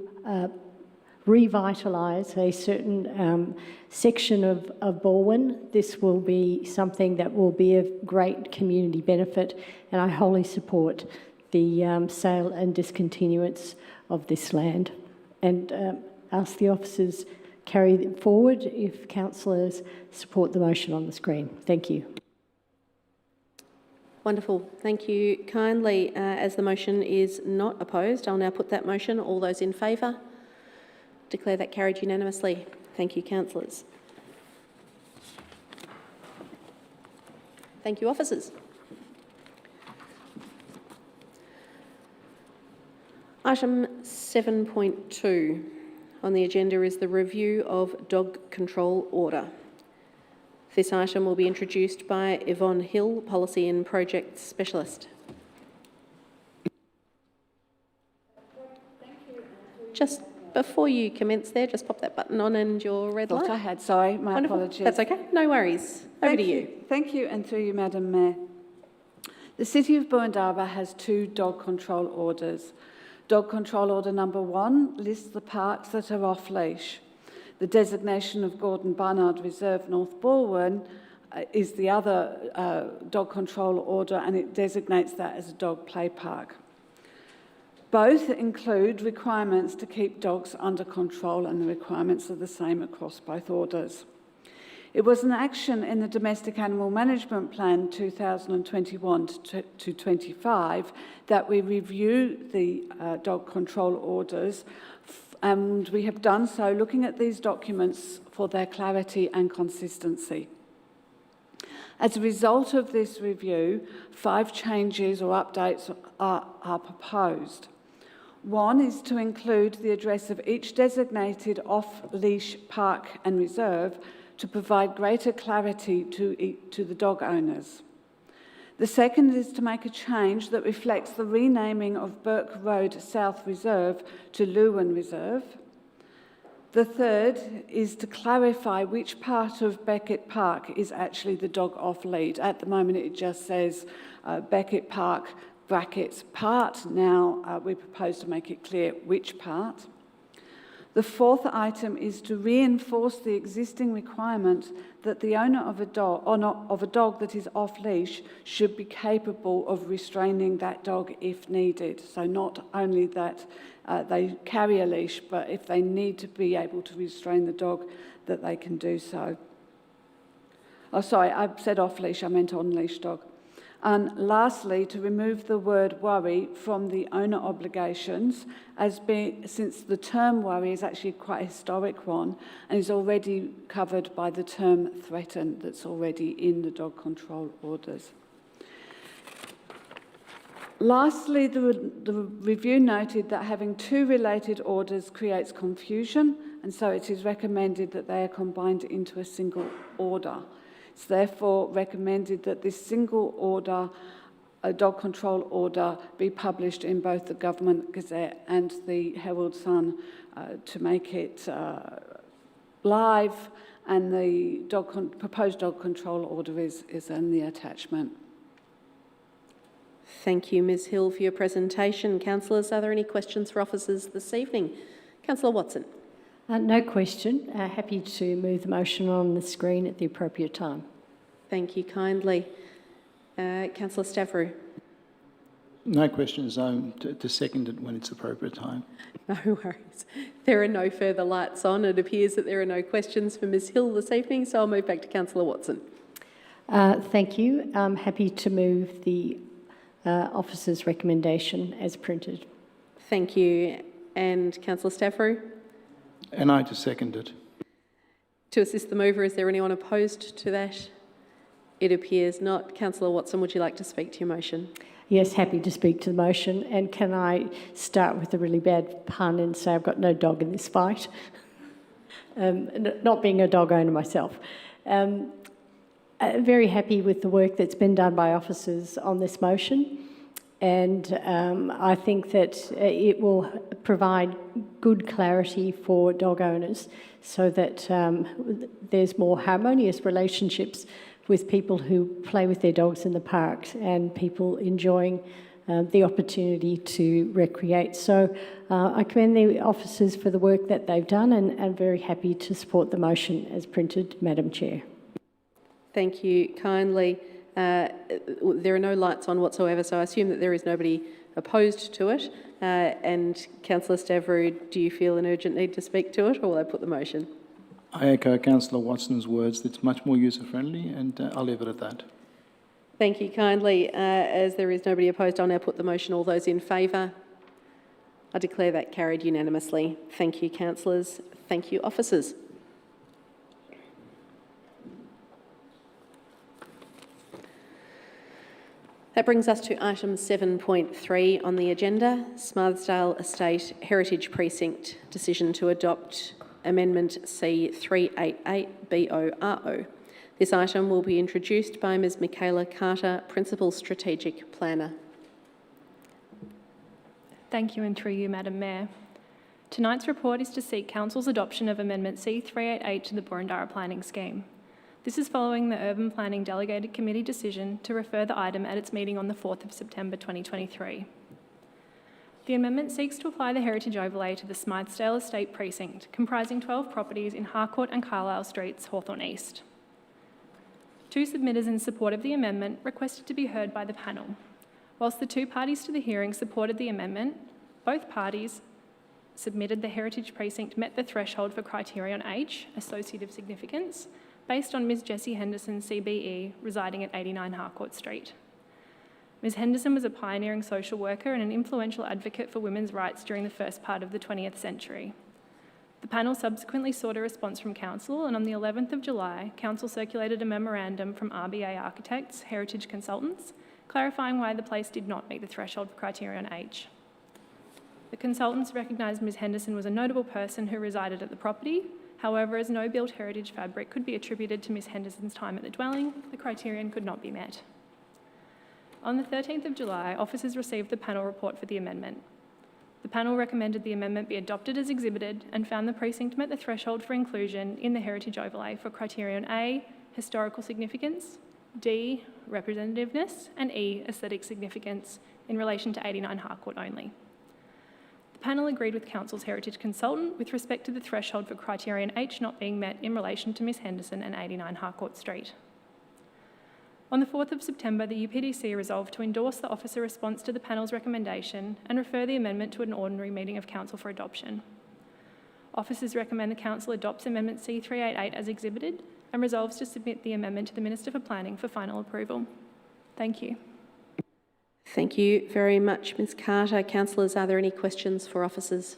revitalise a certain section of Balwyn. This will be something that will be of great community benefit, and I wholly support the sale and discontinuance of this land, and ask the officers carry it forward if councillors support the motion on the screen. Thank you. Wonderful. Thank you kindly. As the motion is not opposed, I'll now put that motion. All those in favour? Declare that carried unanimously. Thank you, councillors. Thank you, officers. Item 7.2 on the agenda is the review of dog control order. This item will be introduced by Yvonne Hill, Policy and Project Specialist. Just before you commence there, just pop that button on and your red light. I had, sorry, my Wonderful. apologies. That's okay, no worries. Over to you. Thank you, and through you, Madam Mayor. The City of Bundaba has 2 dog control orders. Dog control order number 1 lists the parks that are off-leash. The designation of Gordon Barnard Reserve North Balwyn is the other dog control order, and it designates that as a dog play park. Both include requirements to keep dogs under control, and the requirements are the same across both orders. It was an action in the Domestic Animal Management Plan 2021 to 25 that we review the dog control orders, and we have done so looking at these documents for their clarity and consistency. As a result of this review, 5 changes or updates are proposed. 1 is to include the address of each designated off-leash park and reserve to provide greater clarity to the dog owners. The second is to make a change that reflects the renaming of Burke Road South Reserve to Lewin Reserve. The third is to clarify which part of Beckett Park is actually the dog off-lead. At the moment, it just says Beckett Park brackets part. Now we propose to make it clear which part. The fourth item is to reinforce the existing requirement that the owner of a dog that is off-leash should be capable of restraining that dog if needed. So not only that they carry a leash, but if they need to be able to restrain the dog, that they can do so. Oh, sorry, I said off-leash, I meant on-leash dog. And lastly, to remove the word worry from the owner obligations, since the term worry is actually quite a historic one and is already covered by the term threaten that's already in the dog control orders. Lastly, the review noted that having two related orders creates confusion, and so it is recommended that they are combined into a single order. It's therefore recommended that this single order, a dog control order, be published in both the Government Gazette and the Herald Sun to make it live, and the proposed dog control order is in the attachment. Thank you, Ms Hill, for your presentation. Councillors, are there any questions for officers this evening? Councillor Watson. No question. Happy to move the motion on the screen at the appropriate time. Thank you kindly. Councillor Stavrou. No question zone to second it when it's appropriate time. No worries. There are no further lights on. It appears that there are no questions for Ms Hill this evening, so I'll move back to Councillor Watson. Thank you. I'm happy to move the officer's recommendation as printed. Thank you. And Councillor Stavrou? And I to second it. To assist the mover, is there anyone opposed to that? It appears not. Councillor Watson, would you like to speak to your motion? Yes, happy to speak to the motion. And can I start with a really bad pun and say I've got no dog in this fight? Not being a dog owner myself. Very happy with the work that's been done by officers on this motion. And I think that it will provide good clarity for dog owners so that there's more harmonious relationships with people who play with their dogs in the parks and people enjoying the opportunity to recreate. So I commend the officers for the work that they've done, and I'm very happy to support the motion as printed, Madam Chair. Thank you kindly. There are no lights on whatsoever, so I assume that there is nobody opposed to it. And Councillor Stavrou, do you feel an urgent need to speak to it, or will I put the motion? I echo Councillor Watson's words. It's much more user-friendly, and I'll leave it at that. Thank you kindly. As there is nobody opposed, I'll now put the motion. All those in favour? I declare that carried unanimously. Thank you, councillors. Thank you, officers. That brings us to item 7.3 on the agenda, Smarthdale Estate Heritage Precinct, decision to adopt Amendment C388BORO. This item will be introduced by Ms Michaela Carter, Principal Strategic Planner. Thank you, and through you, Madam Mayor. Tonight's report is to seek Council's adoption of Amendment C388 to the Boroondara Planning Scheme. This is following the Urban Planning Delegated Committee decision to refer the item at its meeting on the 4th of September 2023. The amendment seeks to apply the heritage overlay to the Smarthdale Estate Precinct, comprising 12 properties in Harcourt and Carlisle Streets, Hawthorn East. Two submitters in support of the amendment requested to be heard by the panel. Whilst the two parties to the hearing supported the amendment, both parties submitted the heritage precinct met the threshold for criterion H, associative significance, based on Ms Jessie Henderson, CBE, residing at 89 Harcourt Street. Ms Henderson was a pioneering social worker and an influential advocate for women's rights during the first part of the 20th century. The panel subsequently sought a response from Council, and on the 11th of July, Council circulated a memorandum from RBA Architects, Heritage Consultants, clarifying why the place did not meet the threshold for criterion H. The consultants recognised Ms Henderson was a notable person who resided at the property. However, as no built heritage fabric could be attributed to Ms Henderson's time at the dwelling, the criterion could not be met. On the 13th of July, officers received the panel report for the amendment. The panel recommended the amendment be adopted as exhibited and found the precinct met the threshold for inclusion in the heritage overlay for criterion A, historical significance, D, representativeness, and E, aesthetic significance in relation to 89 Harcourt only. The panel agreed with Council's heritage consultant with respect to the threshold for criterion H not being met in relation to Miss Henderson and 89 Harcourt Street. On the 4th of September, the UPDC resolved to endorse the officer response to the panel's recommendation and refer the amendment to an ordinary meeting of Council for adoption. Officers recommend the Council adopts Amendment C388 as exhibited and resolves to submit the amendment to the Minister for Planning for final approval. Thank you. Thank you very much, Ms Carter. Councillors, are there any questions for officers?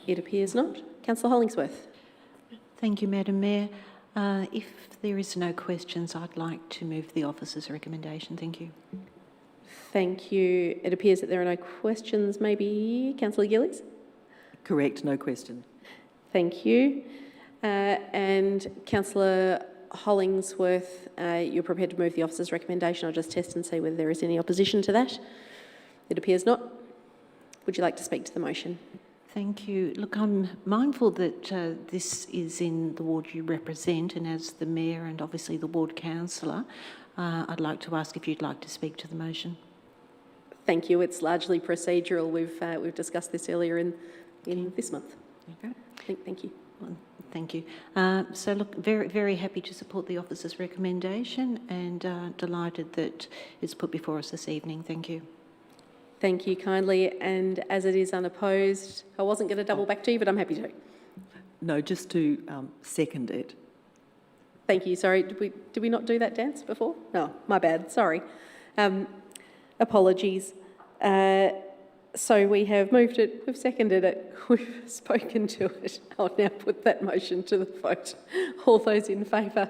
It appears not. Councillor Hollingsworth. Thank you, Madam Mayor. If there is no questions, I'd like to move the officer's recommendation. Thank you. Thank you. It appears that there are no questions. Maybe Councillor Gillies? Correct, no question. Thank you. And Councillor Hollingsworth, you're prepared to move the officer's recommendation. I'll just test and see whether there is any opposition to that. It appears not. Would you like to speak to the motion? Thank you. Look, I'm mindful that this is in the ward you represent, and as the Mayor and obviously the ward councillor, I'd like to ask if you'd like to speak to the motion. Thank you. It's largely procedural. We've discussed this earlier in this month. Okay. Thank you. Well, thank you. So look, very happy to support the officer's recommendation and delighted that it's put before us this evening. Thank you. Thank you kindly. And as it is unopposed, I wasn't going to double back to you, but I'm happy to. No, just to second it. Thank you. Sorry, did we not do that dance before? No, my bad. Sorry. Apologies. So we have moved it, we've seconded it, we've spoken to it. I'll now put that motion to the vote. All those in favour,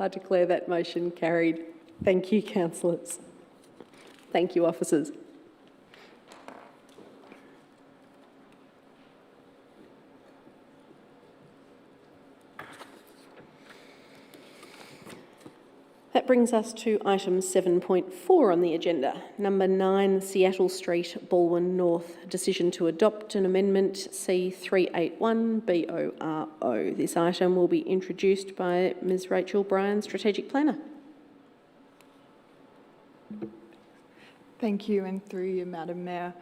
I declare that motion carried. Thank you, councillors. Thank you, officers. That brings us to item 7.4 on the agenda. Number 9, Seattle Street, Balwyn North. Decision to adopt an amendment C381 BORO. This item will be introduced by Ms Rachel Bryan, Strategic Planner. Thank you, and through you, Madam Mayor.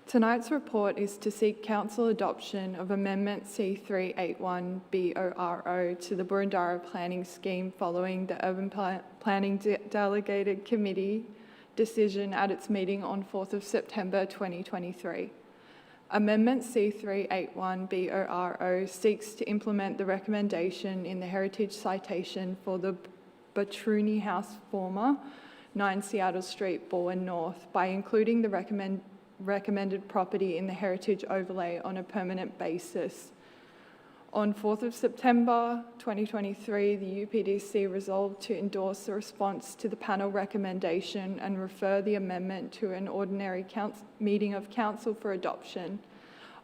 Tonight's report is to seek Council adoption of Amendment C381 BORO to the Boroondara Planning Scheme following the Urban Planning Delegated Committee decision at its meeting on 4th of September 2023. Amendment C381 BORO seeks to implement the recommendation in the heritage citation for the Batruni House former 9 Seattle Street, Balwyn North by including the recommended property in the heritage overlay on a permanent basis. On 4th of September 2023, the UPDC resolved to endorse the response to the panel recommendation and refer the amendment to an ordinary meeting of Council for adoption.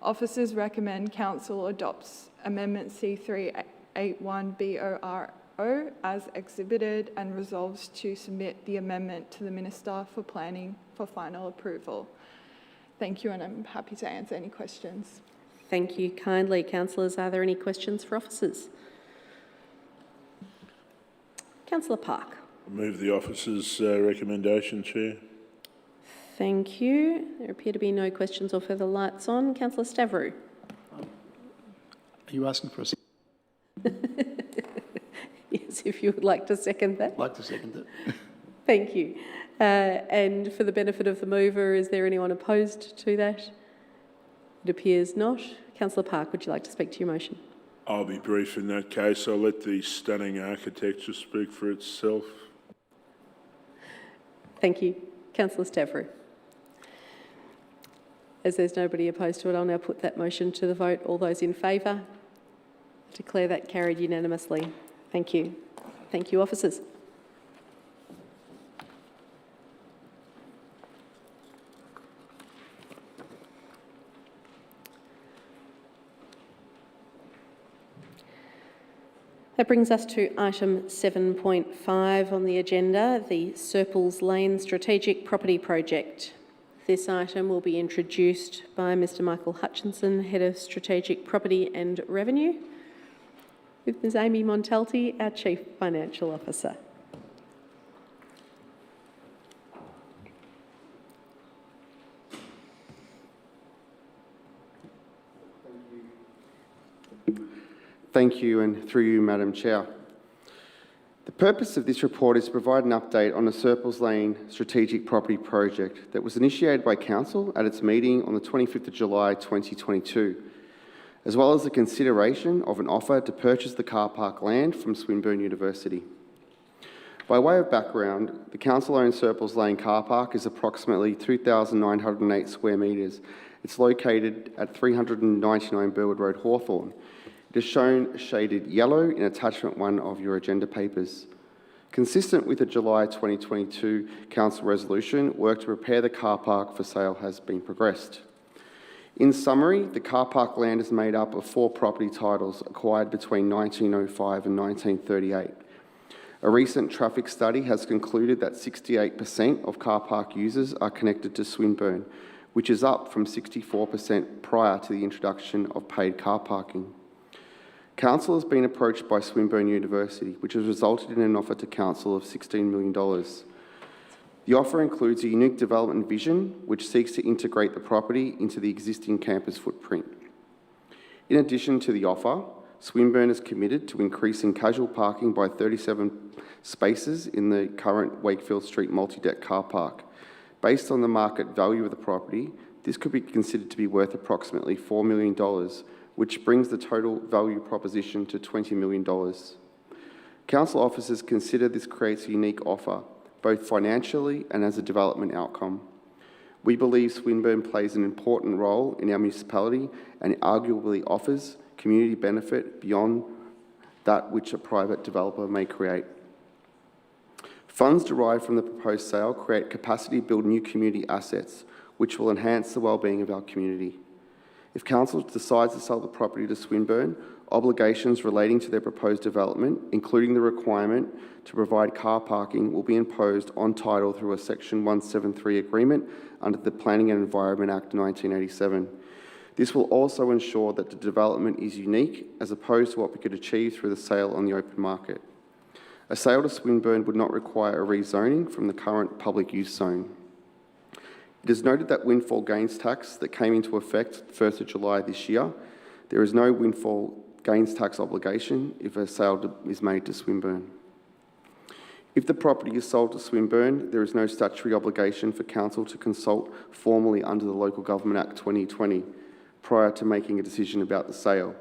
Officers recommend Council adopts Amendment C381 BORO as exhibited and resolves to submit the amendment to the Minister for Planning for final approval. Thank you, and I'm happy to answer any questions. Thank you kindly. Councillors, are there any questions for officers? Councillor Park. I move the officer's recommendation, Chair. Thank you. There appear to be no questions or further lights on. Councillor Stavrou. Are you asking for a second? Yes, if you would like to second that. I'd like to second it. Thank you. And for the benefit of the mover, is there anyone opposed to that? It appears not. Councillor Park, would you like to speak to your motion? I'll be brief in that case. I'll let the stunning architecture speak for itself. Thank you. Councillor Stavrou. As there's nobody opposed to it, I'll now put that motion to the vote. All those in favour? I declare that carried unanimously. Thank you. Thank you, officers. That brings us to item 7.5 on the agenda, the Serpils Lane Strategic Property Project. This item will be introduced by Mr Michael Hutchinson, Head of Strategic Property and Revenue, with Ms Amy Montalti, our Chief Financial Officer. Thank you, and through you, Madam Chair. The purpose of this report is to provide an update on the Serpils Lane strategic property project that was initiated by Council at its meeting on the 25th of July 2022, as well as the consideration of an offer to purchase the car park land from Swinburne University. By way of background, the council-owned Serpils Lane car park is approximately 2,908 square metres. It's located at 399 Burwood Road, Hawthorn. It is shown shaded yellow in attachment 1 of your agenda papers. Consistent with the July 2022 council resolution, work to prepare the car park for sale has been progressed. In summary, the car park land is made up of 4 property titles acquired between 1905 and 1938. A recent traffic study has concluded that 68% of car park users are connected to Swinburne, which is up from 64% prior to the introduction of paid car parking. Council has been approached by Swinburne University, which has resulted in an offer to Council of $16 million. The offer includes a unique development vision, which seeks to integrate the property into the existing campus footprint. In addition to the offer, Swinburne is committed to increasing casual parking by 37 spaces in the current Wakefield Street multi-deck car park. Based on the market value of the property, this could be considered to be worth approximately $4 million, which brings the total value proposition to $20 million. Council officers consider this creates a unique offer, both financially and as a development outcome. We believe Swinburne plays an important role in our municipality and arguably offers community benefit beyond that which a private developer may create. Funds derived from the proposed sale create capacity to build new community assets, which will enhance the well-being of our community. If Council decides to sell the property to Swinburne, obligations relating to their proposed development, including the requirement to provide car parking, will be imposed on title through a Section 173 agreement under the Planning and Environment Act 1987. This will also ensure that the development is unique as opposed to what we could achieve through the sale on the open market. A sale to Swinburne would not require a rezoning from the current public use zone. It is noted that windfall gains tax that came into effect 1st of July this year, there is no windfall gains tax obligation if a sale is made to Swinburne. If the property is sold to Swinburne, there is no statutory obligation for Council to consult formally under the Local Government Act 2020 prior to making a decision about the sale.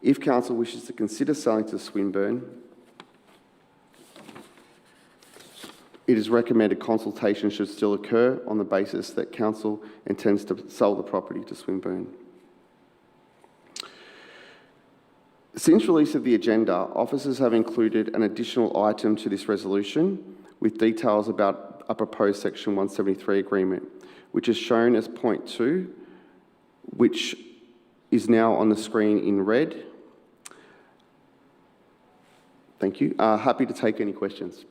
If Council wishes to consider selling to Swinburne, it is recommended consultation should still occur on the basis that Council intends to sell the property to Swinburne. Since release of the agenda, officers have included an additional item to this resolution with details about a proposed Section 173 agreement, which is shown as point 2, which is now on the screen in red. Thank you. Happy to take any questions.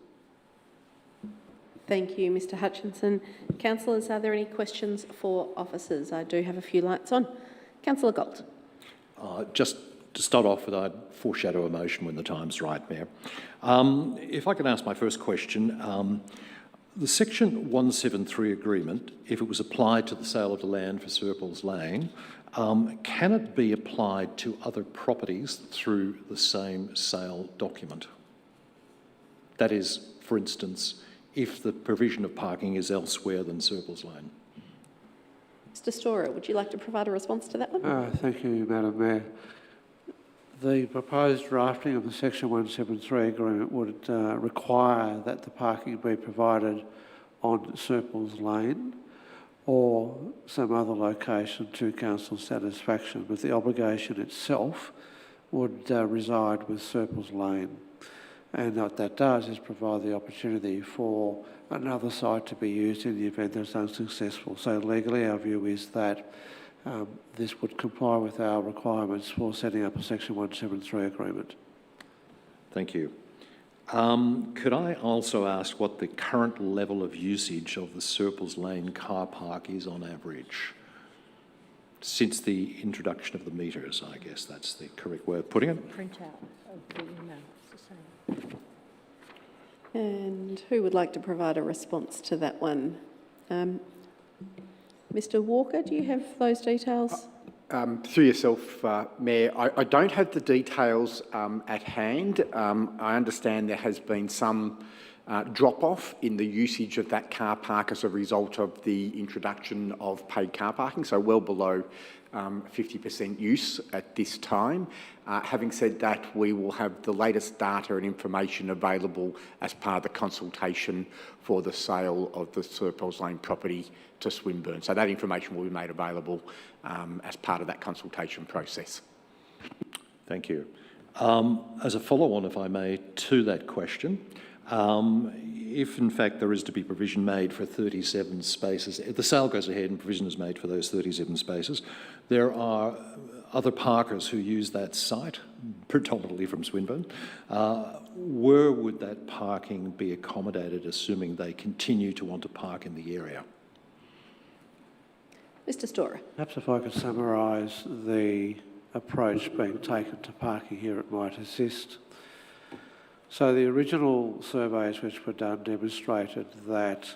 Thank you, Mr Hutchinson. Councillors, are there any questions for officers? I do have a few lights on. Councillor Gold. Just to start off with, I'd foreshadow a motion when the time's right, Mayor. If I can ask my first question, the Section 173 agreement, if it was applied to the sale of the land for Serpils Lane, can it be applied to other properties through the same sale document? That is, for instance, if the provision of parking is elsewhere than Serpils Lane. Mr Storer, would you like to provide a response to that one? Thank you, Madam Mayor. The proposed drafting of the Section 173 agreement would require that the parking be provided on Serpils Lane or some other location to Council's satisfaction, but the obligation itself would reside with Serpils Lane. And what that does is provide the opportunity for another site to be used in the event that it's unsuccessful. So legally, our view is that this would comply with our requirements for setting up a Section 173 agreement. Thank you. Could I also ask what the current level of usage of the Serpils Lane car park is on average? Since the introduction of the meters, I guess that's the correct way of putting it. Print out of the email. And who would like to provide a response to that one? Mr Walker, do you have those details? Through yourself, Mayor, I don't have the details at hand. I understand there has been some drop-off in the usage of that car park as a result of the introduction of paid car parking, so well below 50% use at this time. Having said that, we will have the latest data and information available as part of the consultation for the sale of the Sir Pels Lane property to Swinburne. So that information will be made available as part of that consultation process. Thank you. As a follow-on, if I may, to that question, if in fact there is to be provision made for 37 spaces, if the sale goes ahead and provision is made for those 37 spaces, there are other parkers who use that site, predominantly from Swinburne. Where would that parking be accommodated, assuming they continue to want to park in the area? Mr. Storer. Perhaps if I could summarise the approach being taken to parking here, it might assist. So the original surveys which were done demonstrated that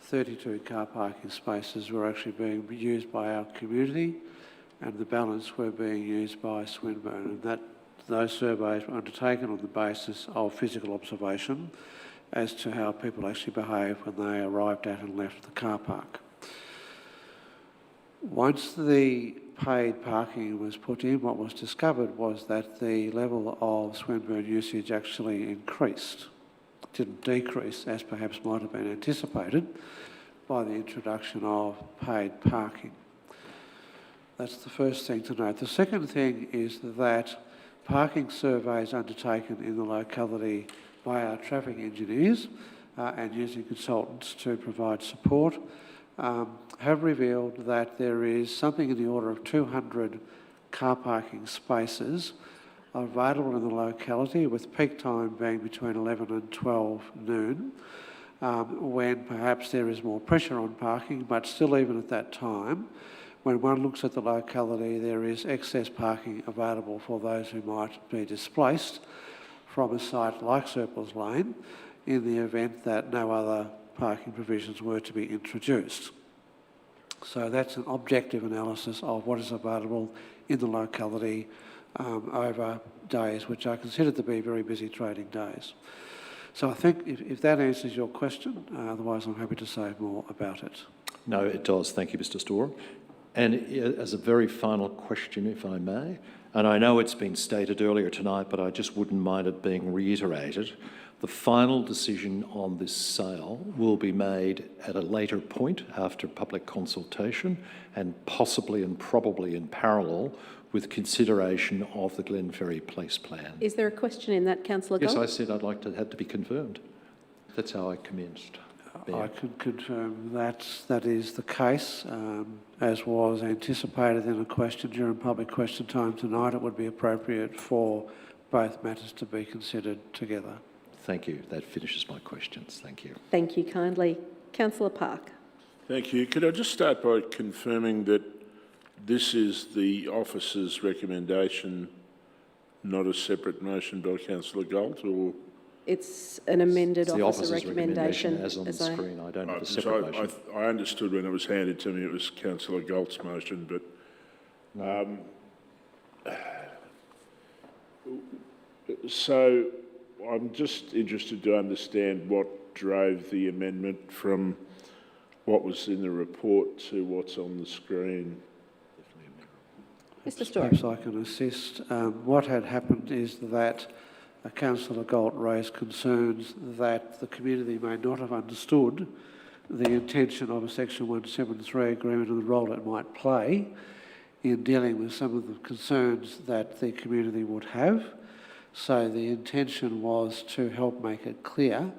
32 car parking spaces were actually being used by our community and the balance were being used by Swinburne, and those surveys were undertaken on the basis of physical observation as to how people actually behave when they arrived at and left the car park. Once the paid parking was put in, what was discovered was that the level of Swinburne usage actually increased. It didn't decrease, as perhaps might have been anticipated by the introduction of paid parking. That's the first thing to note. The second thing is that parking surveys undertaken in the locality by our traffic engineers and using consultants to provide support have revealed that there is something in the order of 200 car parking spaces available in the locality, with peak time being between 11 and 12 noon, when perhaps there is more pressure on parking, but still even at that time, when one looks at the locality, there is excess parking available for those who might be displaced from a site like Sir Pels Lane in the event that no other parking provisions were to be introduced. So that's an objective analysis of what is available in the locality over days which are considered to be very busy trading days. So I think if that answers your question, otherwise I'm happy to say more about it. No, it does. Thank you, Mr. Storer. And as a very final question, if I may, and I know it's been stated earlier tonight, but I just wouldn't mind it being reiterated, the final decision on this sale will be made at a later point after public consultation and possibly and probably in parallel with consideration of the Glenferrie Place plan. Is there a question in that, Councillor Gold? Yes, I said I'd like to have to be confirmed. That's how I commenced. I can confirm that is the case. As was anticipated in a question during public question time tonight, it would be appropriate for both matters to be considered together. Thank you. That finishes my questions. Thank you. Thank you kindly. Councillor Park. Thank you. Could I just start by confirming that this is the officer's recommendation, not a separate motion by Councillor Galt, or...? It's an amended it's the officer officer's recommendation as on the screen. I don't have a separate motion. I understood when it was handed to me it was Councillor Galt's motion, but so I'm just interested to understand what drove the amendment from what was in the report to what's on the screen. Mr. Storer. Perhaps I can assist. What had happened is that Councillor Galt raised concerns that the community may not have understood the intention of a Section 173 agreement and the role it might play in dealing with some of the concerns that the community would have. So the intention was to help make it clear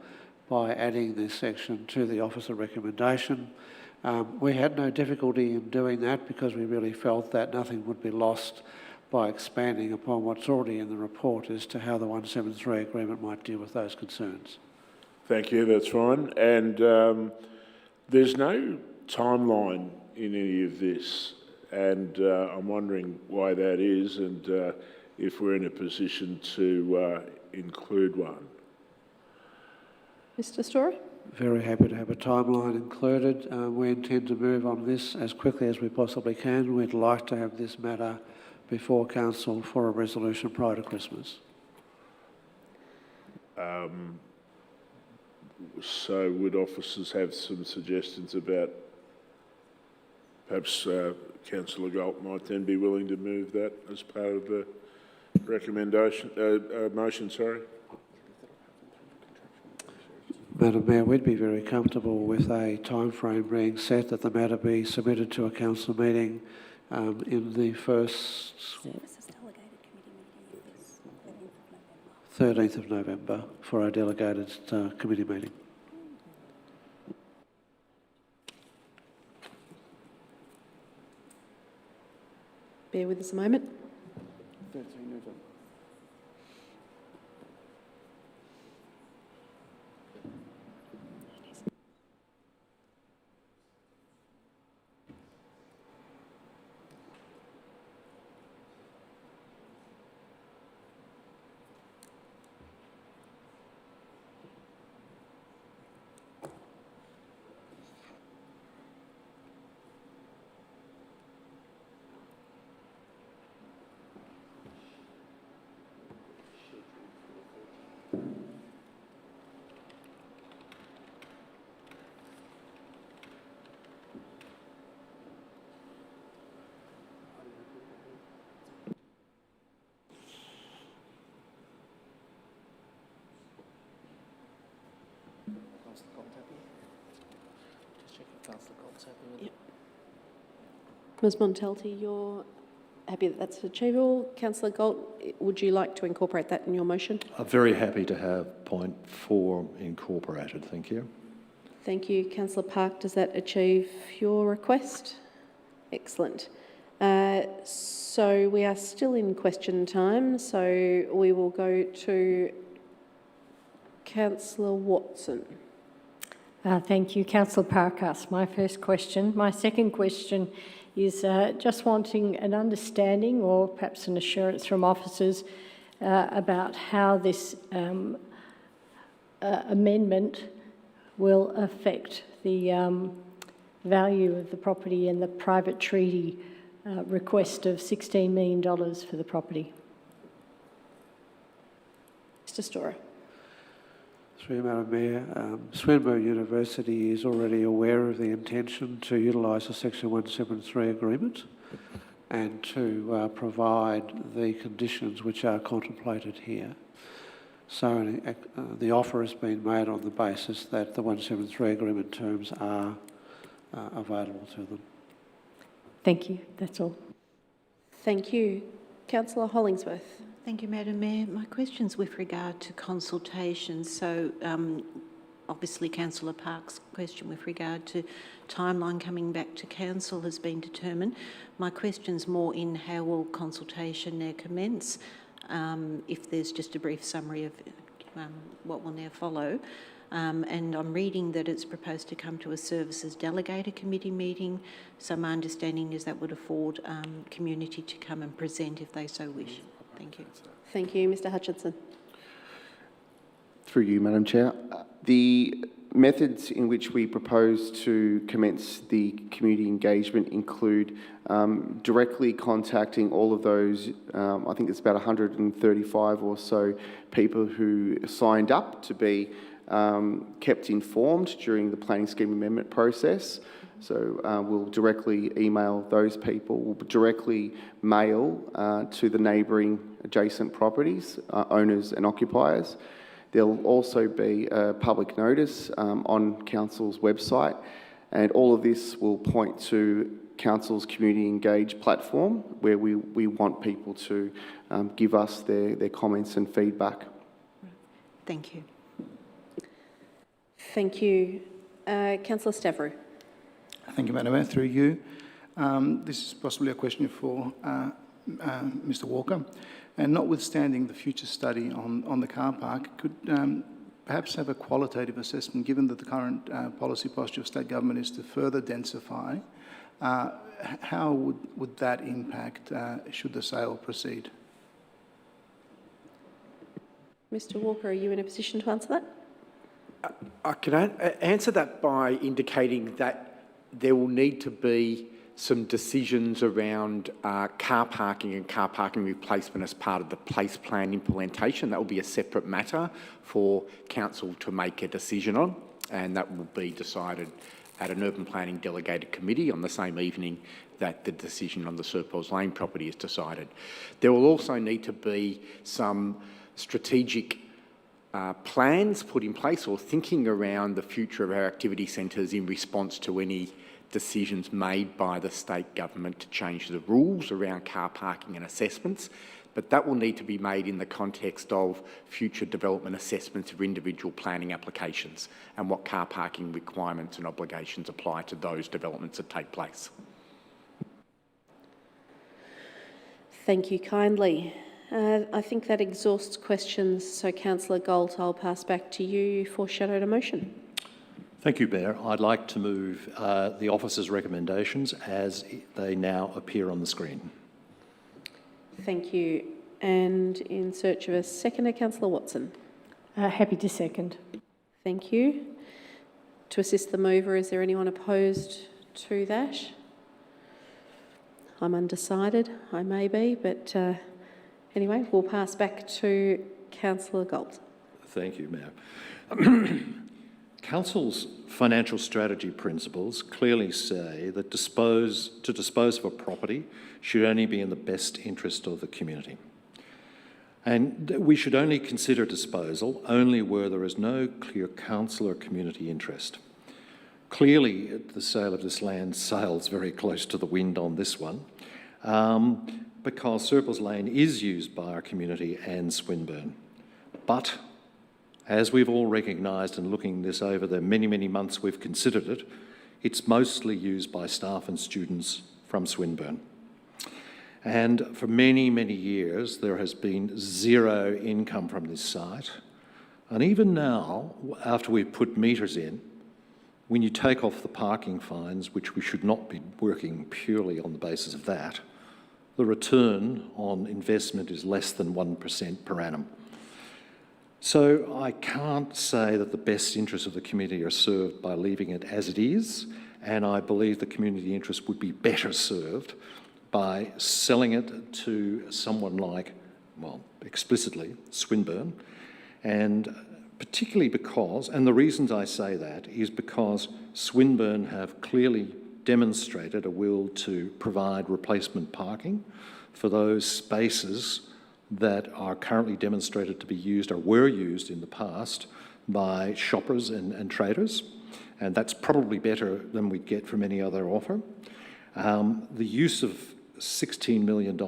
by adding this section to the officer recommendation. We had no difficulty in doing that because we really felt that nothing would be lost by expanding upon what's already in the report as to how the 173 agreement might deal with those concerns. Thank you, that's fine. And there's no timeline in any of this, and I'm wondering why that is and if we're in a position to include one. Mr Storer? Very happy to have a timeline included. We intend to move on this as quickly as we possibly can. We'd like to have this matter before Council for a resolution prior to Christmas. So would officers have some suggestions about, perhaps Councillor Galt might then be willing to move that as part of the recommendation, motion, sorry? Madam Mayor, we'd be very comfortable with a timeframe being set that the matter be submitted to a council meeting in the first 13th of November for our delegated committee meeting. Bear with us a moment. Yep. Ms Montalti, you're happy that that's achievable. Councillor Galt, would you like to incorporate that in your motion? I'm very happy to have point 4 incorporated, thank you. Thank you. Councillor Park, does that achieve your request? Excellent. So we are still in question time, so we will go to Councillor Watson. Thank you, Councillor Parkhurst. My first question. My second question is just wanting an understanding or perhaps an assurance from officers about how this amendment will affect the value of the property and the private treaty request of $16 million for the property. Mr Storer. Through you, Madam Mayor, Swinburne University is already aware of the intention to utilise the Section 173 agreement and to provide the conditions which are contemplated here. So the offer has been made on the basis that the 173 agreement terms are available to them. Thank you. That's all. Thank you. Councillor Hollingsworth. Thank you, Madam Mayor. My question's with regard to consultation. So obviously Councillor Park's question with regard to timeline coming back to council has been determined. My question's more in how will consultation now commence, if there's just a brief summary of what will now follow. And I'm reading that it's proposed to come to a services delegated committee meeting. So my understanding is that would afford community to come and present if they so wish. Thank you. Thank you. Mr Hutchinson. Through you, Madam Chair. The methods in which we propose to commence the community engagement include directly contacting all of those, I think it's about 135 or so people who signed up to be kept informed during the planning scheme amendment process. So we'll directly email those people, we'll directly mail to the neighbouring adjacent properties, owners and occupiers. There'll also be a public notice on Council's website, and all of this will point to Council's Community Engage platform, where we want people to give us their comments and feedback. Thank you. Thank you. Councillor Stavrou. Thank you, Madam Mayor. Through you. This is possibly a question for Mr Walker. And notwithstanding the future study on the car park, could perhaps have a qualitative assessment, given that the current policy posture of state government is to further densify, how would that impact should the sale proceed? Mr Walker, are you in a position to answer that? I can answer that by indicating that there will need to be some decisions around car parking and car parking replacement as part of the place plan implementation. That will be a separate matter for council to make a decision on, and that will be decided at an urban planning delegated committee on the same evening that the decision on the Sir Paul's Lane property is decided. There will also need to be some strategic plans put in place or thinking around the future of our activity centres in response to any decisions made by the state government to change the rules around car parking and assessments, but that will need to be made in the context of future development assessments of individual planning applications and what car parking requirements and obligations apply to those developments that take place. Thank you kindly. I think that exhausts questions, so Councillor Galt, I'll pass back to you for shadowed a motion. Thank you, Mayor. I'd like to move the officer's recommendations as they now appear on the screen. Thank you. And in search of a seconder, Councillor Watson. Happy to second. Thank you. To assist the mover, is there anyone opposed to that? I'm undecided. I may be, but anyway, we'll pass back to Councillor Galt. Thank you, Mayor. Council's financial strategy principles clearly say that to dispose of a property should only be in the best interest of the community. And we should only consider disposal only where there is no clear council or community interest. Clearly, the sale of this land sails very close to the wind on this one, because Sir Paul's Lane is used by our community and Swinburne. But as we've all recognised and looking this over the many, many months we've considered it, it's mostly used by staff and students from Swinburne. And for many, many years, there has been zero income from this site. And even now, after we've put meters in, when you take off the parking fines, which we should not be working purely on the basis of that, the return on investment is less than 1% per annum. So I can't say that the best interests of the community are served by leaving it as it is, and I believe the community interest would be better served by selling it to someone like, well, explicitly, Swinburne, and particularly because, and the reasons I say that is because Swinburne have clearly demonstrated a will to provide replacement parking for those spaces that are currently demonstrated to be used or were used in the past by shoppers and traders, and that's probably better than we'd get from any other offer. The use of $16 million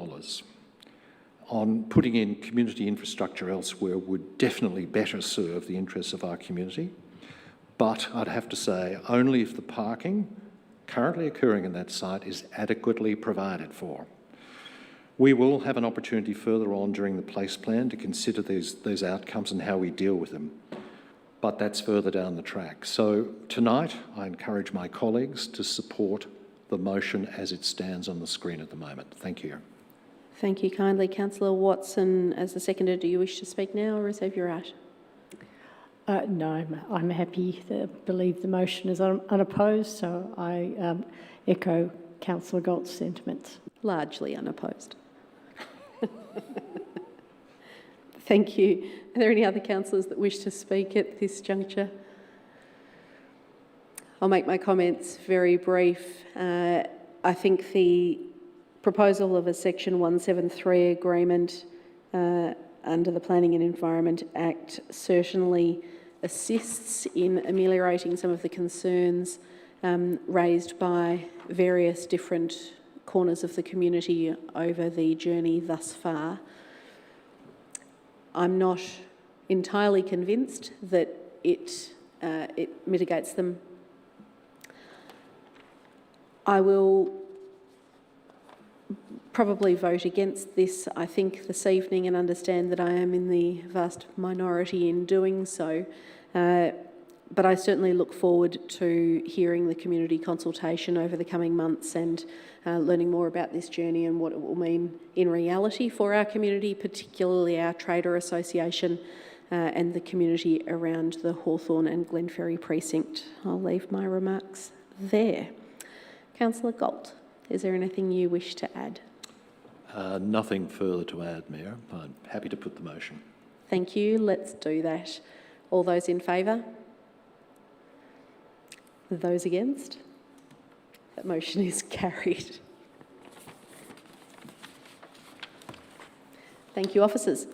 on putting in community infrastructure elsewhere would definitely better serve the interests of our community, but I'd have to say only if the parking currently occurring in that site is adequately provided for. We will have an opportunity further on during the place plan to consider these outcomes and how we deal with them, but that's further down the track. So tonight, I encourage my colleagues to support the motion as it stands on the screen at the moment. Thank you. Thank you kindly. Councillor Watson, as the seconder, do you wish to speak now or reserve your right? No, I'm happy to believe the motion is unopposed, so I echo Councillor Galt's sentiments. Largely unopposed. Thank you. Are there any other councillors that wish to speak at this juncture? I'll make my comments very brief. I think the proposal of a Section 173 agreement under the Planning and Environment Act certainly assists in ameliorating some of the concerns raised by various different corners of the community over the journey thus far. I'm not entirely convinced that it mitigates them. I will probably vote against this, I think, this evening, and understand that I am in the vast minority in doing so. But I certainly look forward to hearing the community consultation over the coming months and learning more about this journey and what it will mean in reality for our community, particularly our Trader Association, and the community around the Hawthorn and Glenferrie precinct. I'll leave my remarks there. Councillor Galt, is there anything you wish to add? Nothing further to add, Mayor. I'm happy to put the motion. Thank you. Let's do that. All those in favour? Those against? That motion is carried. Thank you, officers.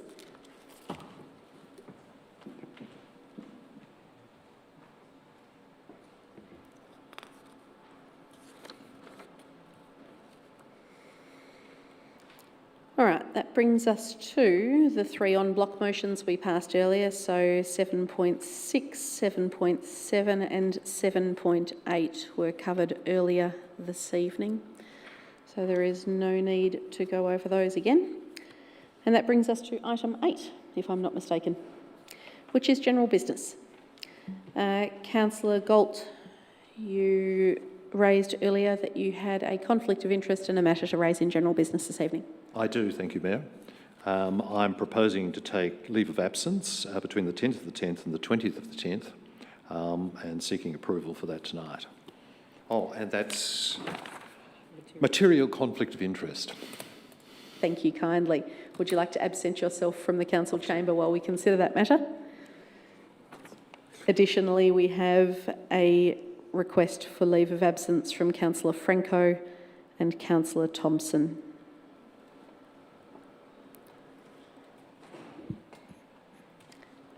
All right, that brings us to the 3 on-block motions we passed earlier, so 7.6, 7.7 and 7.8 were covered earlier this evening. So there is no need to go over those again. And that brings us to item 8, if I'm not mistaken, which is general business. Councillor Galt, you raised earlier that you had a conflict of interest and a matter to raise in general business this evening. I do, thank you, Mayor. I'm proposing to take leave of absence between the 10th of the 10th and the 20th of the 10th, and seeking approval for that tonight. Oh, and that's material conflict of interest. Thank you kindly. Would you like to absent yourself from the council chamber while we consider that matter? Additionally, we have a request for leave of absence from Councillor Franco and Councillor Thompson.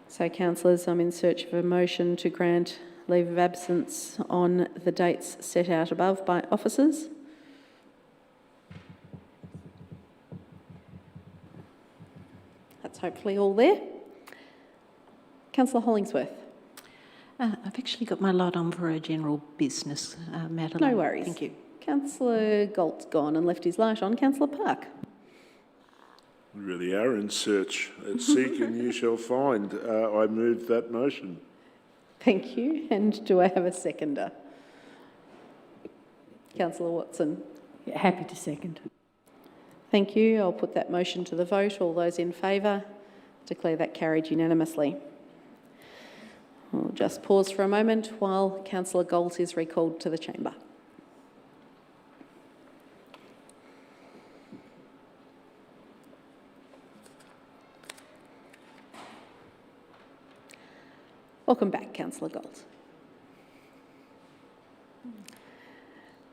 So, councillors, I'm in search of a motion to grant leave of absence on the dates set out above by officers. That's hopefully all there. Councillor Hollingsworth. I've actually got my light on for a general business matter. No worries. Thank you. Councillor Galt's gone and left his light on. Councillor Park. We really are in search. Seek and you shall find. I move that motion. Thank you. And do I have a seconder? Councillor Watson. Yeah, happy to second. Thank you. I'll put that motion to the vote. All those in favour? Declare that carried unanimously. We'll just pause for a moment while Councillor Galt is recalled to the chamber. Welcome back, Councillor Galt.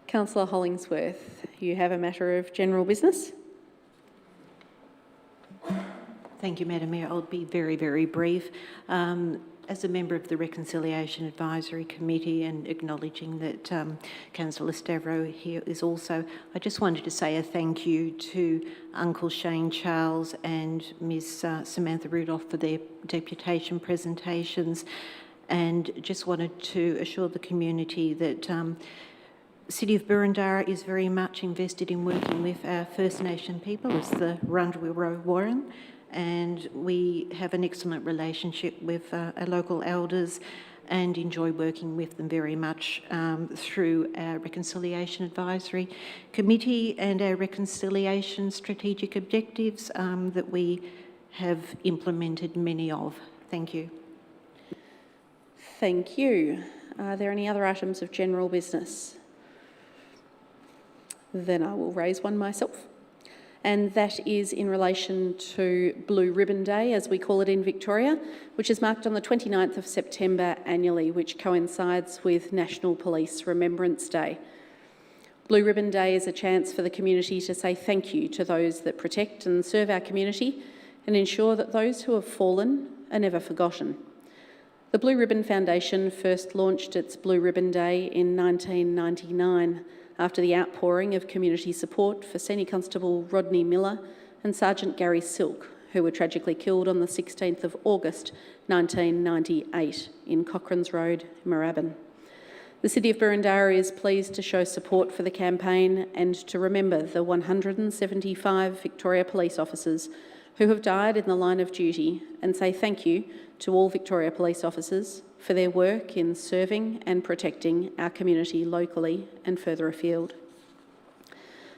Councillor Hollingsworth, you have a matter of general business. Thank you, Madam Mayor. I'll be very, very brief. As a member of the Reconciliation Advisory Committee and acknowledging that Councillor Stavro here is also, I just wanted to say a thank you to Uncle Shane Charles and Ms Samantha Rudolph for their deputation presentations, and just wanted to assure the community that the City of Burundara is very much invested in working with our First Nation people as the Wurundjeri Woi, and we have an excellent relationship with our local elders and enjoy working with them very much through our Reconciliation Advisory Committee and our reconciliation strategic objectives that we have implemented many of. Thank you. Thank you. Are there any other items of general business? Then I will raise one myself. And that is in relation to Blue Ribbon Day, as we call it in Victoria, which is marked on the 29th of September annually, which coincides with National Police Remembrance Day. Blue Ribbon Day is a chance for the community to say thank you to those that protect and serve our community and ensure that those who have fallen are never forgotten. The Blue Ribbon Foundation first launched its Blue Ribbon Day in 1999 after the outpouring of community support for Senior Constable Rodney Miller and Sergeant Gary Silk, who were tragically killed on the 16th of August 1998 in Cochrane's Road, Moorabbin. The City of Burundara is pleased to show support for the campaign and to remember the 175 Victoria Police officers who have died in the line of duty, and say thank you to all Victoria Police officers for their work in serving and protecting our community locally and further afield.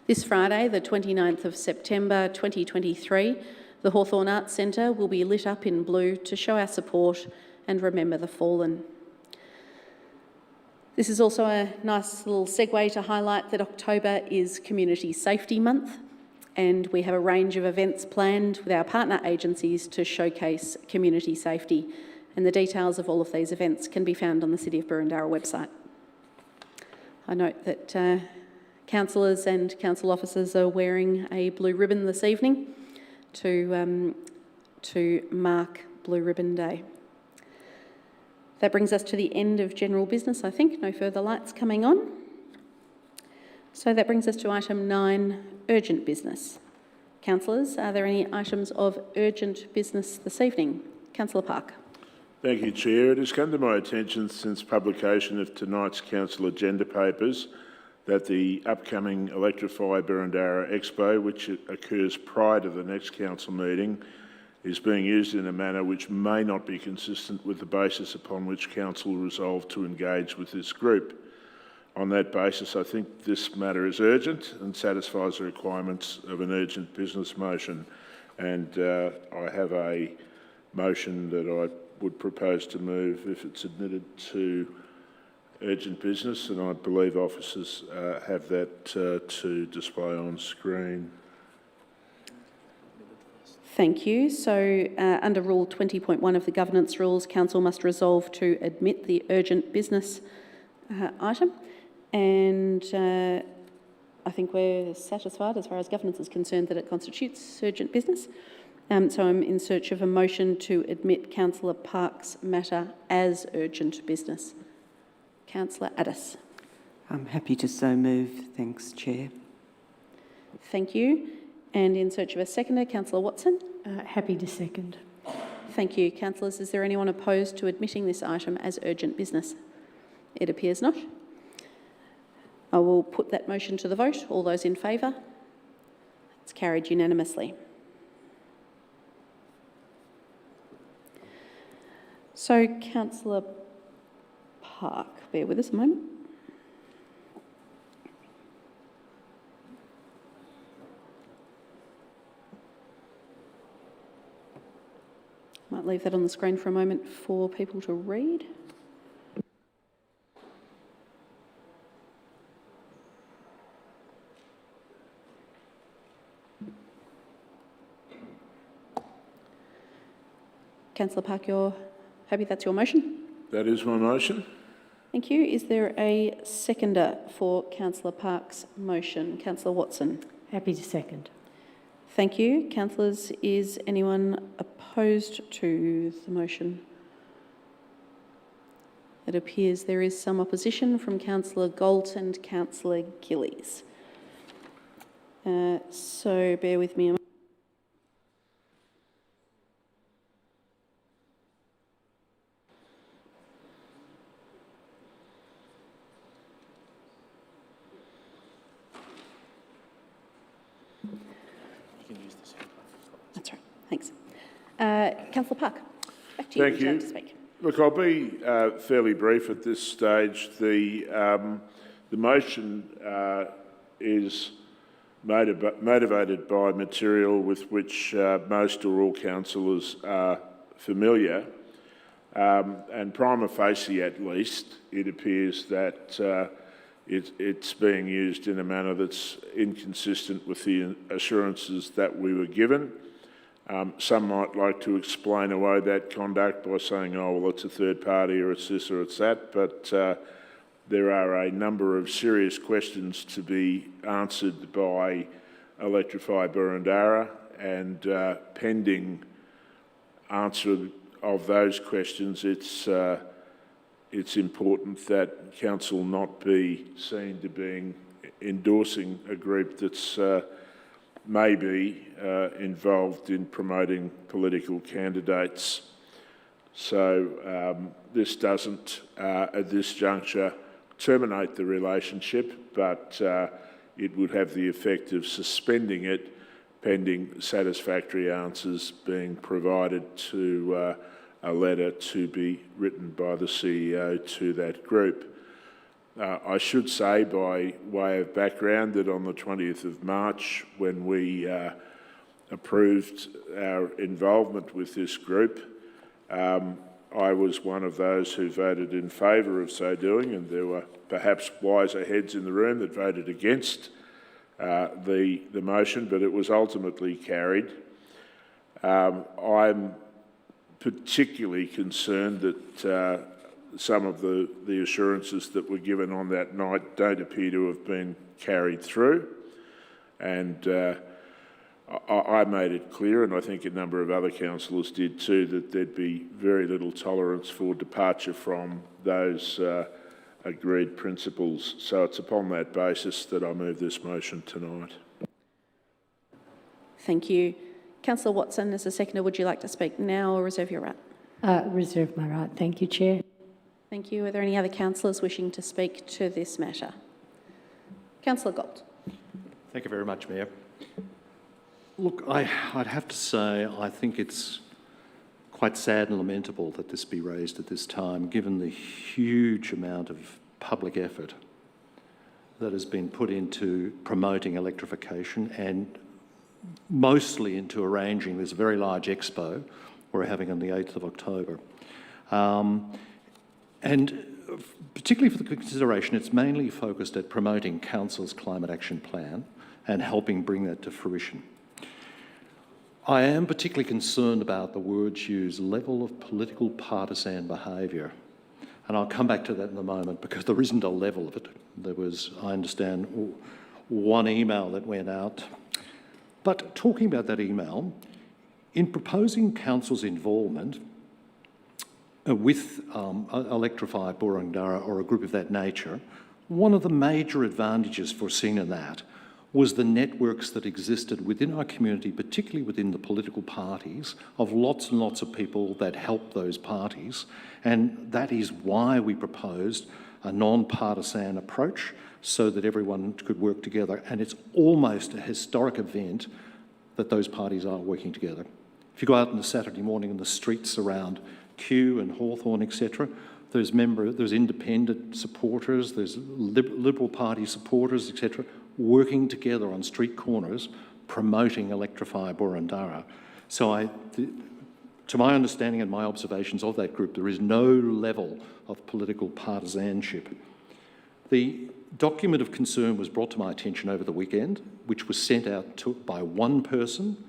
This Friday, the 29th of September 2023, The Hawthorn Arts Centre will be lit up in blue to show our support and remember the fallen. This is also a nice little segue to highlight that October is Community Safety Month, and we have a range of events planned with our partner agencies to showcase community safety, and the details of all of these events can be found on the City of Boroondara website. I note that councillors and council officers are wearing a blue ribbon this evening to mark Blue Ribbon Day. That brings us to the end of general business, I think. No further lights coming on. So that brings us to item 9, urgent business. Councillors, are there any items of urgent business this evening? Councillor Park. Thank you, Chair. It has come to my attention since publication of tonight's council agenda papers that the upcoming Electrify Boroondara Expo, which occurs prior to the next council meeting, is being used in a manner which may not be consistent with the basis upon which council resolved to engage with this group. On that basis, I think this matter is urgent and satisfies the requirements of an urgent business motion. And I have a motion that I would propose to move if it's admitted to urgent business, and I believe officers have that to display on screen. Thank you. So under Rule 20.1 of the Governance Rules, Council must resolve to admit the urgent business item. And I think we're satisfied as far as governance is concerned that it constitutes urgent business. So I'm in search of a motion to admit Councillor Park's matter as urgent business. Councillor Addis. I'm happy to so move. Thanks, Chair. Thank you. And in search of a seconder, Councillor Watson. Happy to second. Thank you. Councillors, is there anyone opposed to admitting this item as urgent business? It appears not. I will put that motion to the vote. All those in favour? It's carried unanimously. So, Councillor Park, bear with us a moment. Might leave that on the screen for a moment for people to read. Councillor Park, you're happy that's your motion? That is my motion. Thank you. Is there a seconder for Councillor Park's motion? Councillor Watson. Happy to second. Thank you. Councillors, is anyone opposed to the motion? It appears there is some opposition from Councillor Galt and Councillor Gillies. So bear with me a moment. That's right. Thanks. Councillor Park, back to you. Thank you. To speak. Look, I'll be fairly brief at this stage. The motion is motivated by material with which most or all councillors are familiar, and prima facie at least, it appears that it's being used in a manner that's inconsistent with the assurances that we were given. Some might like to explain away that conduct by saying, oh, well, it's a third party or it's this or it's that, but there are a number of serious questions to be answered by Electrify Boroondara, and pending answer of those questions, it's important that council not be seen to be endorsing a group that's maybe involved in promoting political candidates. So this doesn't, at this juncture, terminate the relationship, but it would have the effect of suspending it pending satisfactory answers being provided to a letter to be written by the CEO to that group. I should say, by way of background, that on the 20th of March, when we approved our involvement with this group. I was one of those who voted in favour of so doing, and there were perhaps wiser heads in the room that voted against the motion, but it was ultimately carried. I'm particularly concerned that some of the assurances that were given on that night don't appear to have been carried through. And I made it clear, and I think a number of other councillors did too, that there'd be very little tolerance for departure from those agreed principles. So it's upon that basis that I move this motion tonight. Thank you. Councillor Watson, as a seconder, would you like to speak now or reserve your right? Reserve my right. Thank you, Chair. Thank you. Are there any other councillors wishing to speak to this matter? Councillor Galt. Thank you very much, Mayor. Look, I'd have to say I think it's quite sad and lamentable that this be raised at this time, given the huge amount of public effort that has been put into promoting electrification and mostly into arranging this very large expo we're having on the 8th of October. And particularly for the consideration, it's mainly focused at promoting Council's climate action plan and helping bring that to fruition. I am particularly concerned about the words used, level of political partisan behaviour. And I'll come back to that in a moment because there isn't a level of it. There was, I understand, one email that went out. But talking about that email, in proposing Council's involvement with Electrify Boroondara or a group of that nature, one of the major advantages foreseen in that was the networks that existed within our community, particularly within the political parties, of lots and lots of people that helped those parties. And that is why we proposed a non-partisan approach so that everyone could work together. And it's almost a historic event that those parties are working together. If you go out on a Saturday morning in the streets around Kew and Hawthorn, etc., there's independent supporters, there's Liberal Party supporters, etc., working together on street corners promoting Electrify Boroondara. So to my understanding and my observations of that group, there is no level of political partisanship. The document of concern was brought to my attention over the weekend, which was sent out by one person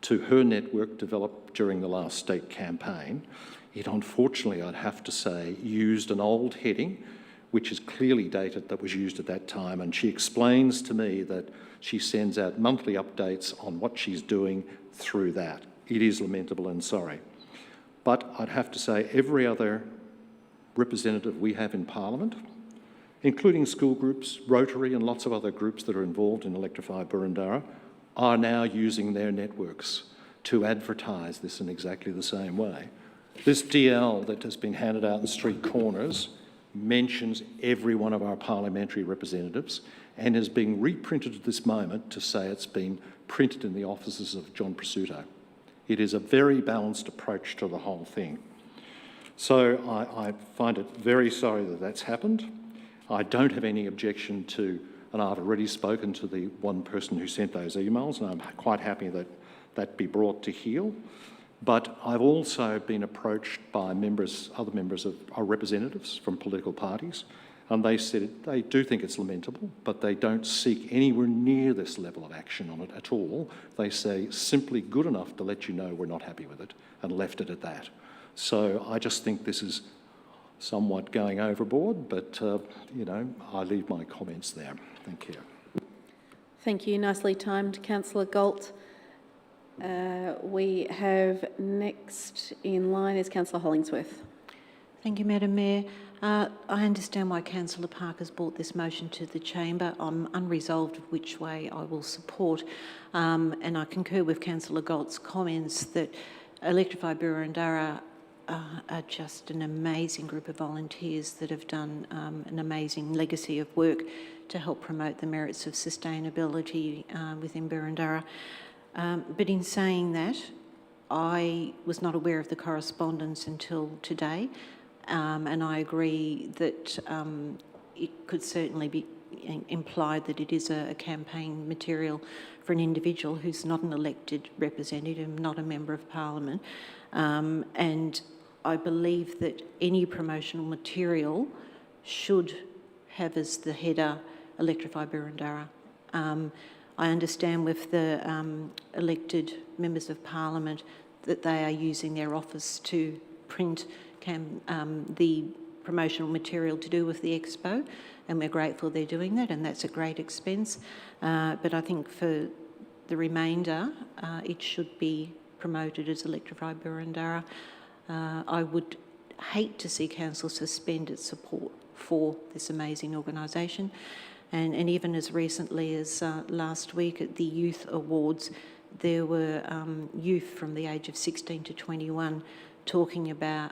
to her network developed during the last state campaign. It unfortunately, I'd have to say, used an old heading which is clearly dated, that was used at that time. And she explains to me that she sends out monthly updates on what she's doing through that. It is lamentable and sorry. But I'd have to say every other representative we have in Parliament, including school groups, Rotary and lots of other groups that are involved in Electrify Boroondara, are now using their networks to advertise this in exactly the same way. This DL that has been handed out in street corners mentions every one of our parliamentary representatives and is being reprinted at this moment to say it's been printed in the offices of John Prosciutto. It is a very balanced approach to the whole thing. So I find it very sorry that that's happened. I don't have any objection to, and I've already spoken to the one person who sent those emails, and I'm quite happy that that be brought to heel. But I've also been approached by other members of our representatives from political parties, and they said they do think it's lamentable, but they don't seek anywhere near this level of action on it at all. They say simply good enough to let you know we're not happy with it, and left it at that. So I just think this is somewhat going overboard, but, you know, I leave my comments there. Thank you. Thank you. Nicely timed, Councillor Galt. We have next in line is Councillor Hollingsworth. Thank you, Madam Mayor. I understand why Councillor Parker's brought this motion to the chamber. I'm unresolved of which way I will support, and I concur with Councillor Galt's comments that Electrify Boroondara are just an amazing group of volunteers that have done an amazing legacy of work to help promote the merits of sustainability within Boroondara. But in saying that, I was not aware of the correspondence until today, and I agree that it could certainly be implied that it is a campaign material for an individual who's not an elected representative, not a member of parliament. And I believe that any promotional material should have as the header Electrify Burundara. I understand with the elected members of parliament that they are using their office to print the promotional material to do with the expo, and we're grateful they're doing that, and that's a great expense. But I think for the remainder, it should be promoted as Electrify Burundara. I would hate to see council suspend its support for this amazing organisation. And even as recently as last week at the Youth Awards, there were youth from the age of 16 to 21 talking about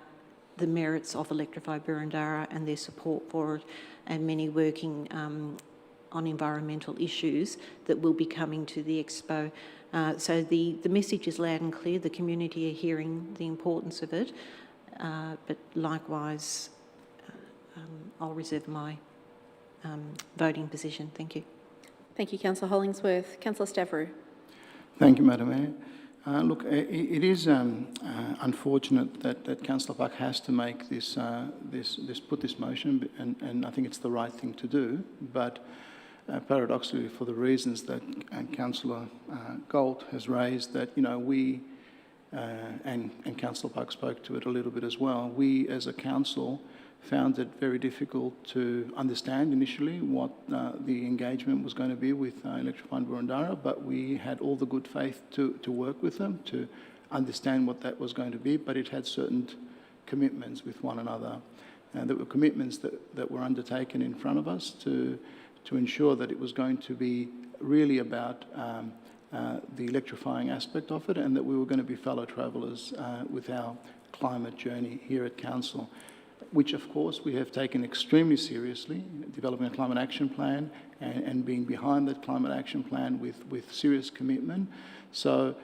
the merits of Electrify Burundara and their support for it, and many working on environmental issues that will be coming to the expo. So the message is loud and clear. The community are hearing the importance of it, but likewise, I'll reserve my voting position. Thank you. Thank you, Councillor Hollingsworth. Councillor Stavrou. Thank you, Madam Mayor. Look, it is unfortunate that Councillor Buck has to make put this motion, and I think it's the right thing to do. But paradoxically, for the reasons that Councillor Galt has raised, that we and Councillor Buck spoke to it a little bit as well. We, as a council, found it very difficult to understand initially what the engagement was going to be with Electrify Burundara, but we had all the good faith to work with them, to understand what that was going to be, but it had certain commitments with one another. And there were commitments that were undertaken in front of us to ensure that it was going to be really about the electrifying aspect of it, and that we were going to be fellow travellers with our climate journey here at Council, which of course we have taken extremely seriously, developing a climate action plan and being behind that climate action plan with serious commitment. So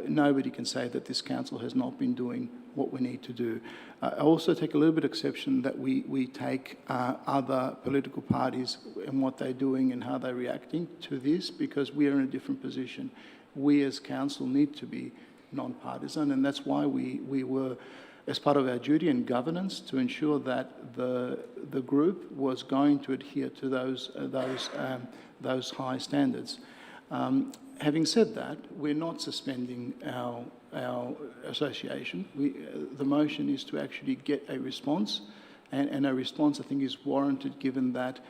nobody can say that this council has not been doing what we need to do. I also take a little bit of exception that we take other political parties and what they're doing and how they're reacting to this, because we are in a different position. We as council need to be non-partisan, and that's why we were, as part of our duty and governance, to ensure that the group was going to adhere to those high standards. Having said that, we're not suspending our association. The motion is to actually get a response, and a response I think is warranted, given that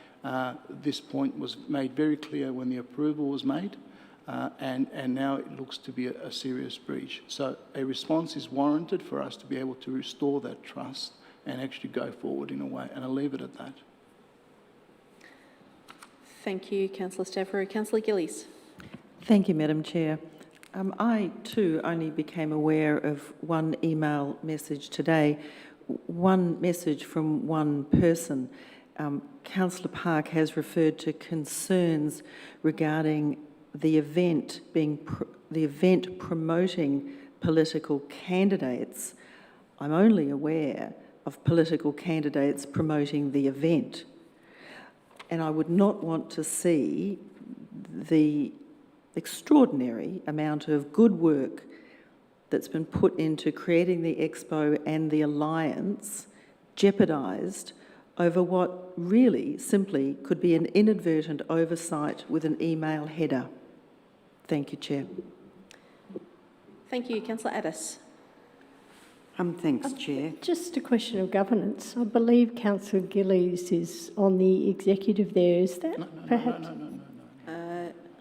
this point was made very clear when the approval was made. And now it looks to be a serious breach. So a response is warranted for us to be able to restore that trust and actually go forward in a way, and I'll leave it at that. Thank you, Councillor Stavrou. Councillor Gillies. Thank you, Madam Chair. I too only became aware of one email message today, one message from one person. Councillor Park has referred to concerns regarding the event promoting political candidates. I'm only aware of political candidates promoting the event, and I would not want to see the extraordinary amount of good work that's been put into creating the Expo and the Alliance jeopardised over what really simply could be an inadvertent oversight with an email header. Thank you, Chair. Thank you, Councillor Addis. Thanks, Chair. Just a question of governance. I believe Councillor Gillies is on the executive there. Is that perhaps?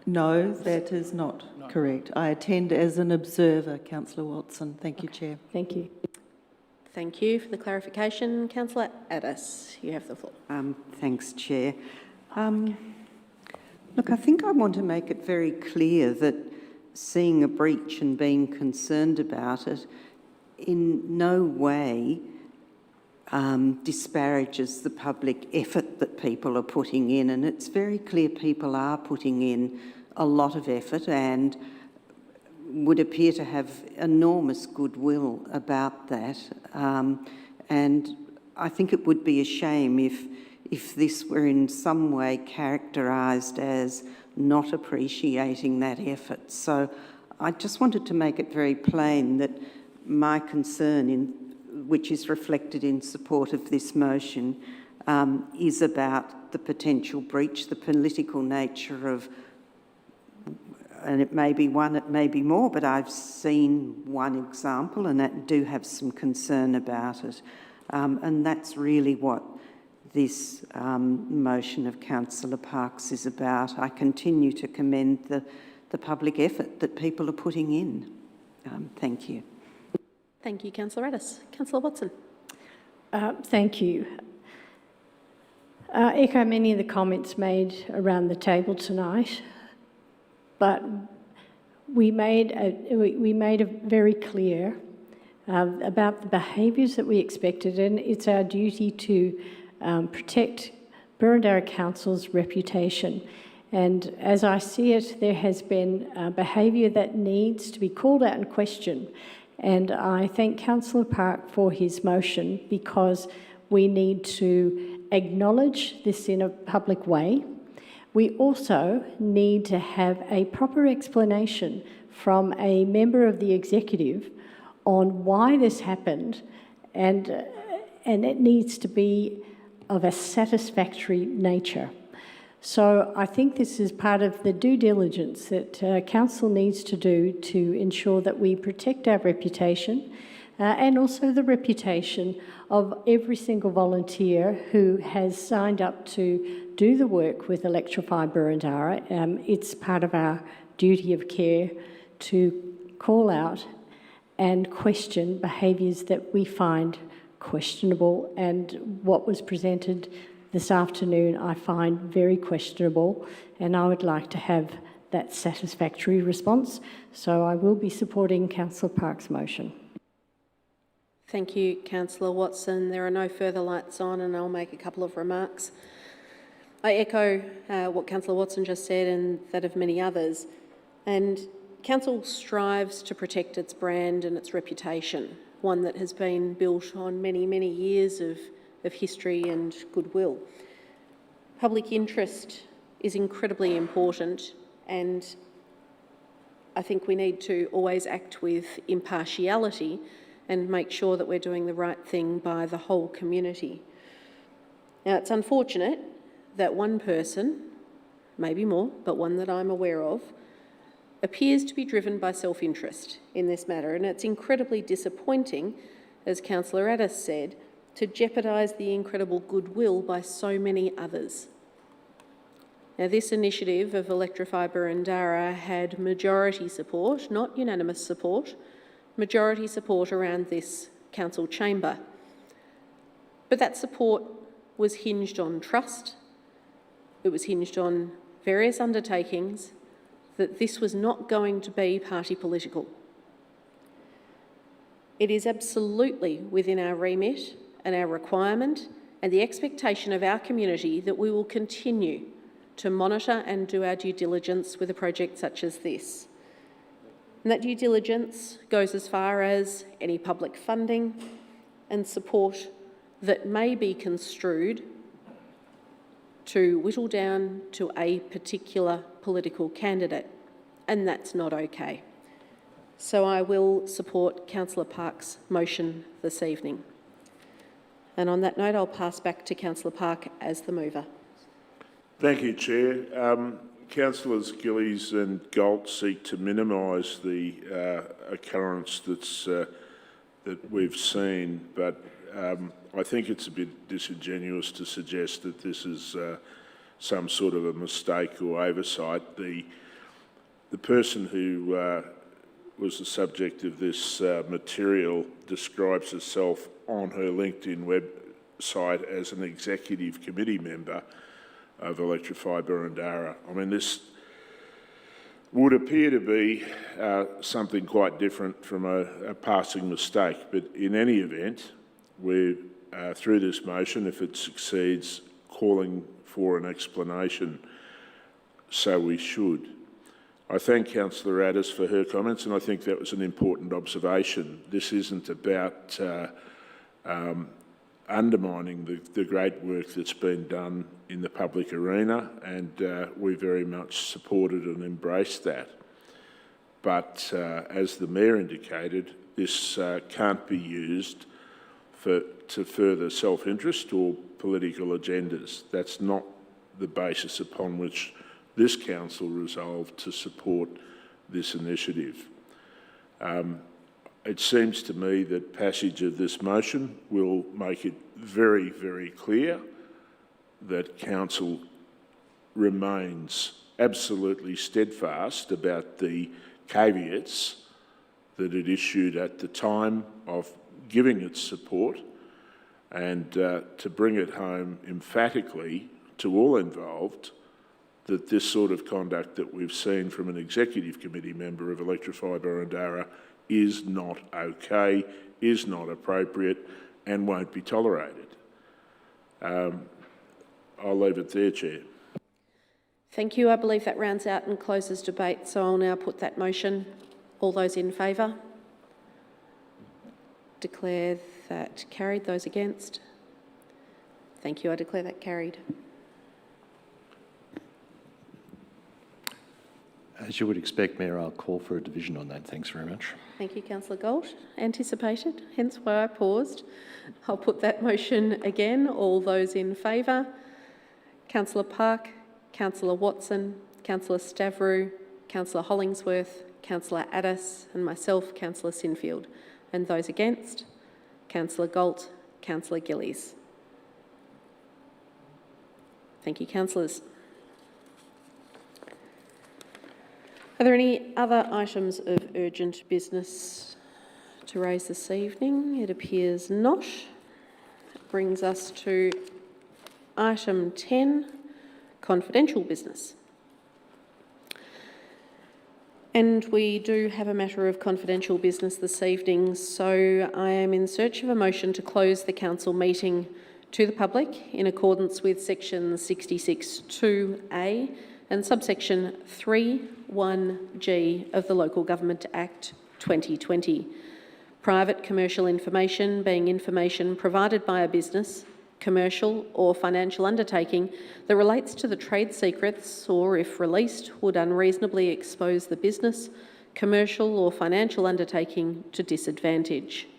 No, that is not correct. I attend as an observer, Councillor Watson. Thank you, Chair. Thank you. Thank you for the clarification. Councillor Addis, you have the floor. Thanks, Chair. Look, I think I want to make it very clear that seeing a breach and being concerned about it in no way disparages the public effort that people are putting in, and it's very clear people are putting in a lot of effort and would appear to have enormous goodwill about that. And I think it would be a shame if if this were in some way characterised as not appreciating that effort. So I just wanted to make it very plain that my concern, which is reflected in support of this motion, is about the potential breach, the political nature of, and it may be one, it may be more, but I've seen one example and I do have some concern about it. And that's really what this motion of Councillor Parkes is about. I continue to commend the public effort that people are putting in. Thank you. Thank you, Councillor Addis. Councillor Watson. Thank you. Echo many of the comments made around the table tonight, but we made it very clear about the behaviours that we expected, and it's our duty to protect Burundara Council's reputation. And as I see it, there has been behaviour that needs to be called out and questioned. And I thank Councillor Park for his motion, because we need to acknowledge this in a public way. We also need to have a proper explanation from a member of the executive on why this happened, and it needs to be of a satisfactory nature. So I think this is part of the due diligence that Council needs to do to ensure that we protect our reputation and also the reputation of every single volunteer who has signed up to do the work with Electrify Burundara. It's part of our duty of care to call out and question behaviours that we find questionable, and what was presented this afternoon I find very questionable, and I would like to have that satisfactory response. So I will be supporting Councillor Parkes' motion. Thank you, Councillor Watson. There are no further lights on, and I'll make a couple of remarks. I echo what Councillor Watson just said and that of many others. And Council strives to protect its brand and its reputation, one that has been built on many, many years of history and goodwill. Public interest is incredibly important, and I think we need to always act with impartiality and make sure that we're doing the right thing by the whole community. Now, it's unfortunate that one person, maybe more, but one that I'm aware of, appears to be driven by self-interest in this matter, and it's incredibly disappointing, as Councillor Addis said, to jeopardise the incredible goodwill by so many others. Now, this initiative of Electrify Burundara had majority support, not unanimous support, majority support around this council chamber. But that support was hinged on trust, it was hinged on various undertakings, that this was not going to be party political. It is absolutely within our remit and our requirement and the expectation of our community that we will continue to monitor and do our due diligence with a project such as this. And that due diligence goes as far as any public funding and support that may be construed to whittle down to a particular political candidate, and that's not okay. So I will support Councillor Parkes' motion this evening. And on that note, I'll pass back to Councillor Park as the mover. Thank you, Chair. Councillors Gillies and Galt seek to minimise the occurrence that we've seen, but I think it's a bit disingenuous to suggest that this is some sort of a mistake or oversight. The person who was the subject of this material describes herself on her LinkedIn website as an executive committee member of Electrify Burundara. I mean, this would appear to be something quite different from a passing mistake, but in any event, we're, through this motion, if it succeeds, calling for an explanation, so we should. I thank Councillor Addis for her comments, and I think that was an important observation. This isn't about undermining the great work that's been done in the public arena, and we very much supported and embraced that. But as the Mayor indicated, this can't be used to further self-interest or political agendas. That's not the basis upon which this council resolved to support this initiative. It seems to me that passage of this motion will make it very, very clear that council remains absolutely steadfast about the caveats that it issued at the time of giving its support, and to bring it home emphatically to all involved that this sort of conduct that we've seen from an executive committee member of Electrify Boroondara is not okay, is not appropriate, and won't be tolerated. I'll leave it there, Chair. Thank you. I believe that rounds out and closes debate, so I'll now put that motion. All those in favour? Declare that carried. Those against? Thank you. I declare that carried. As you would expect, Mayor, I'll call for a division on that. Thanks very much. Thank you, Councillor Gold. Anticipated, hence why I paused. I'll put that motion again. All those in favour? Councillor Park, Councillor Watson, Councillor Stavrou, Councillor Hollingsworth, Councillor Addis and myself, Councillor Sinfield. And those against? Councillor Galt, Councillor Gillies. Thank you, councillors. Are there any other items of urgent business to raise this evening? It appears not. That brings us to item 10, confidential business. And we do have a matter of confidential business this evening, so I am in search of a motion to close the council meeting to the public in accordance with section 66(2)(a) and subsection 3(1)(g) of the Local Government Act 2020. Private commercial information being information provided by a business, commercial or financial undertaking that relates to the trade secrets or, if released, would unreasonably expose the business, commercial or financial undertaking to disadvantage.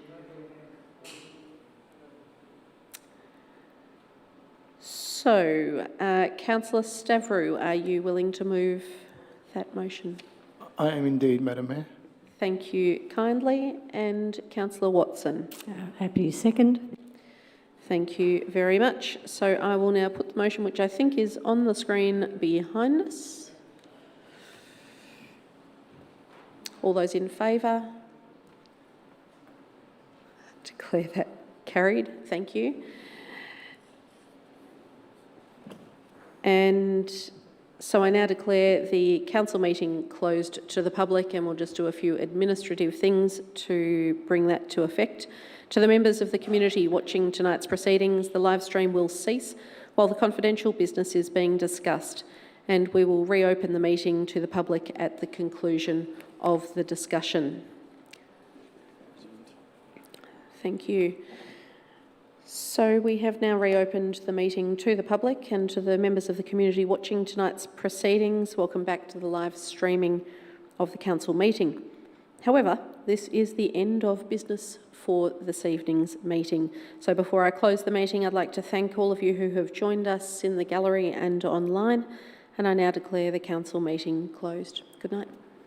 So, Councillor Stavrou, are you willing to move that motion? I am indeed, Madam Mayor. Thank you kindly. And Councillor Watson? Happy second. Thank you very much. So I will now put the motion, which I think is on the screen behind us. All those in favour? Declare that carried. Thank you. And so I now declare the council meeting closed to the public, and we'll just do a few administrative things to bring that to effect. To the members of the community watching tonight's proceedings, the live stream will cease while the confidential business is being discussed, and we will reopen the meeting to the public at the conclusion of the discussion. Thank you. So we have now reopened the meeting to the public, and to the members of the community watching tonight's proceedings, welcome back to the live streaming of the council meeting. However, this is the end of business for this evening's meeting. So before I close the meeting, I'd like to thank all of you who have joined us in the gallery and online, and I now declare the council meeting closed. Good night.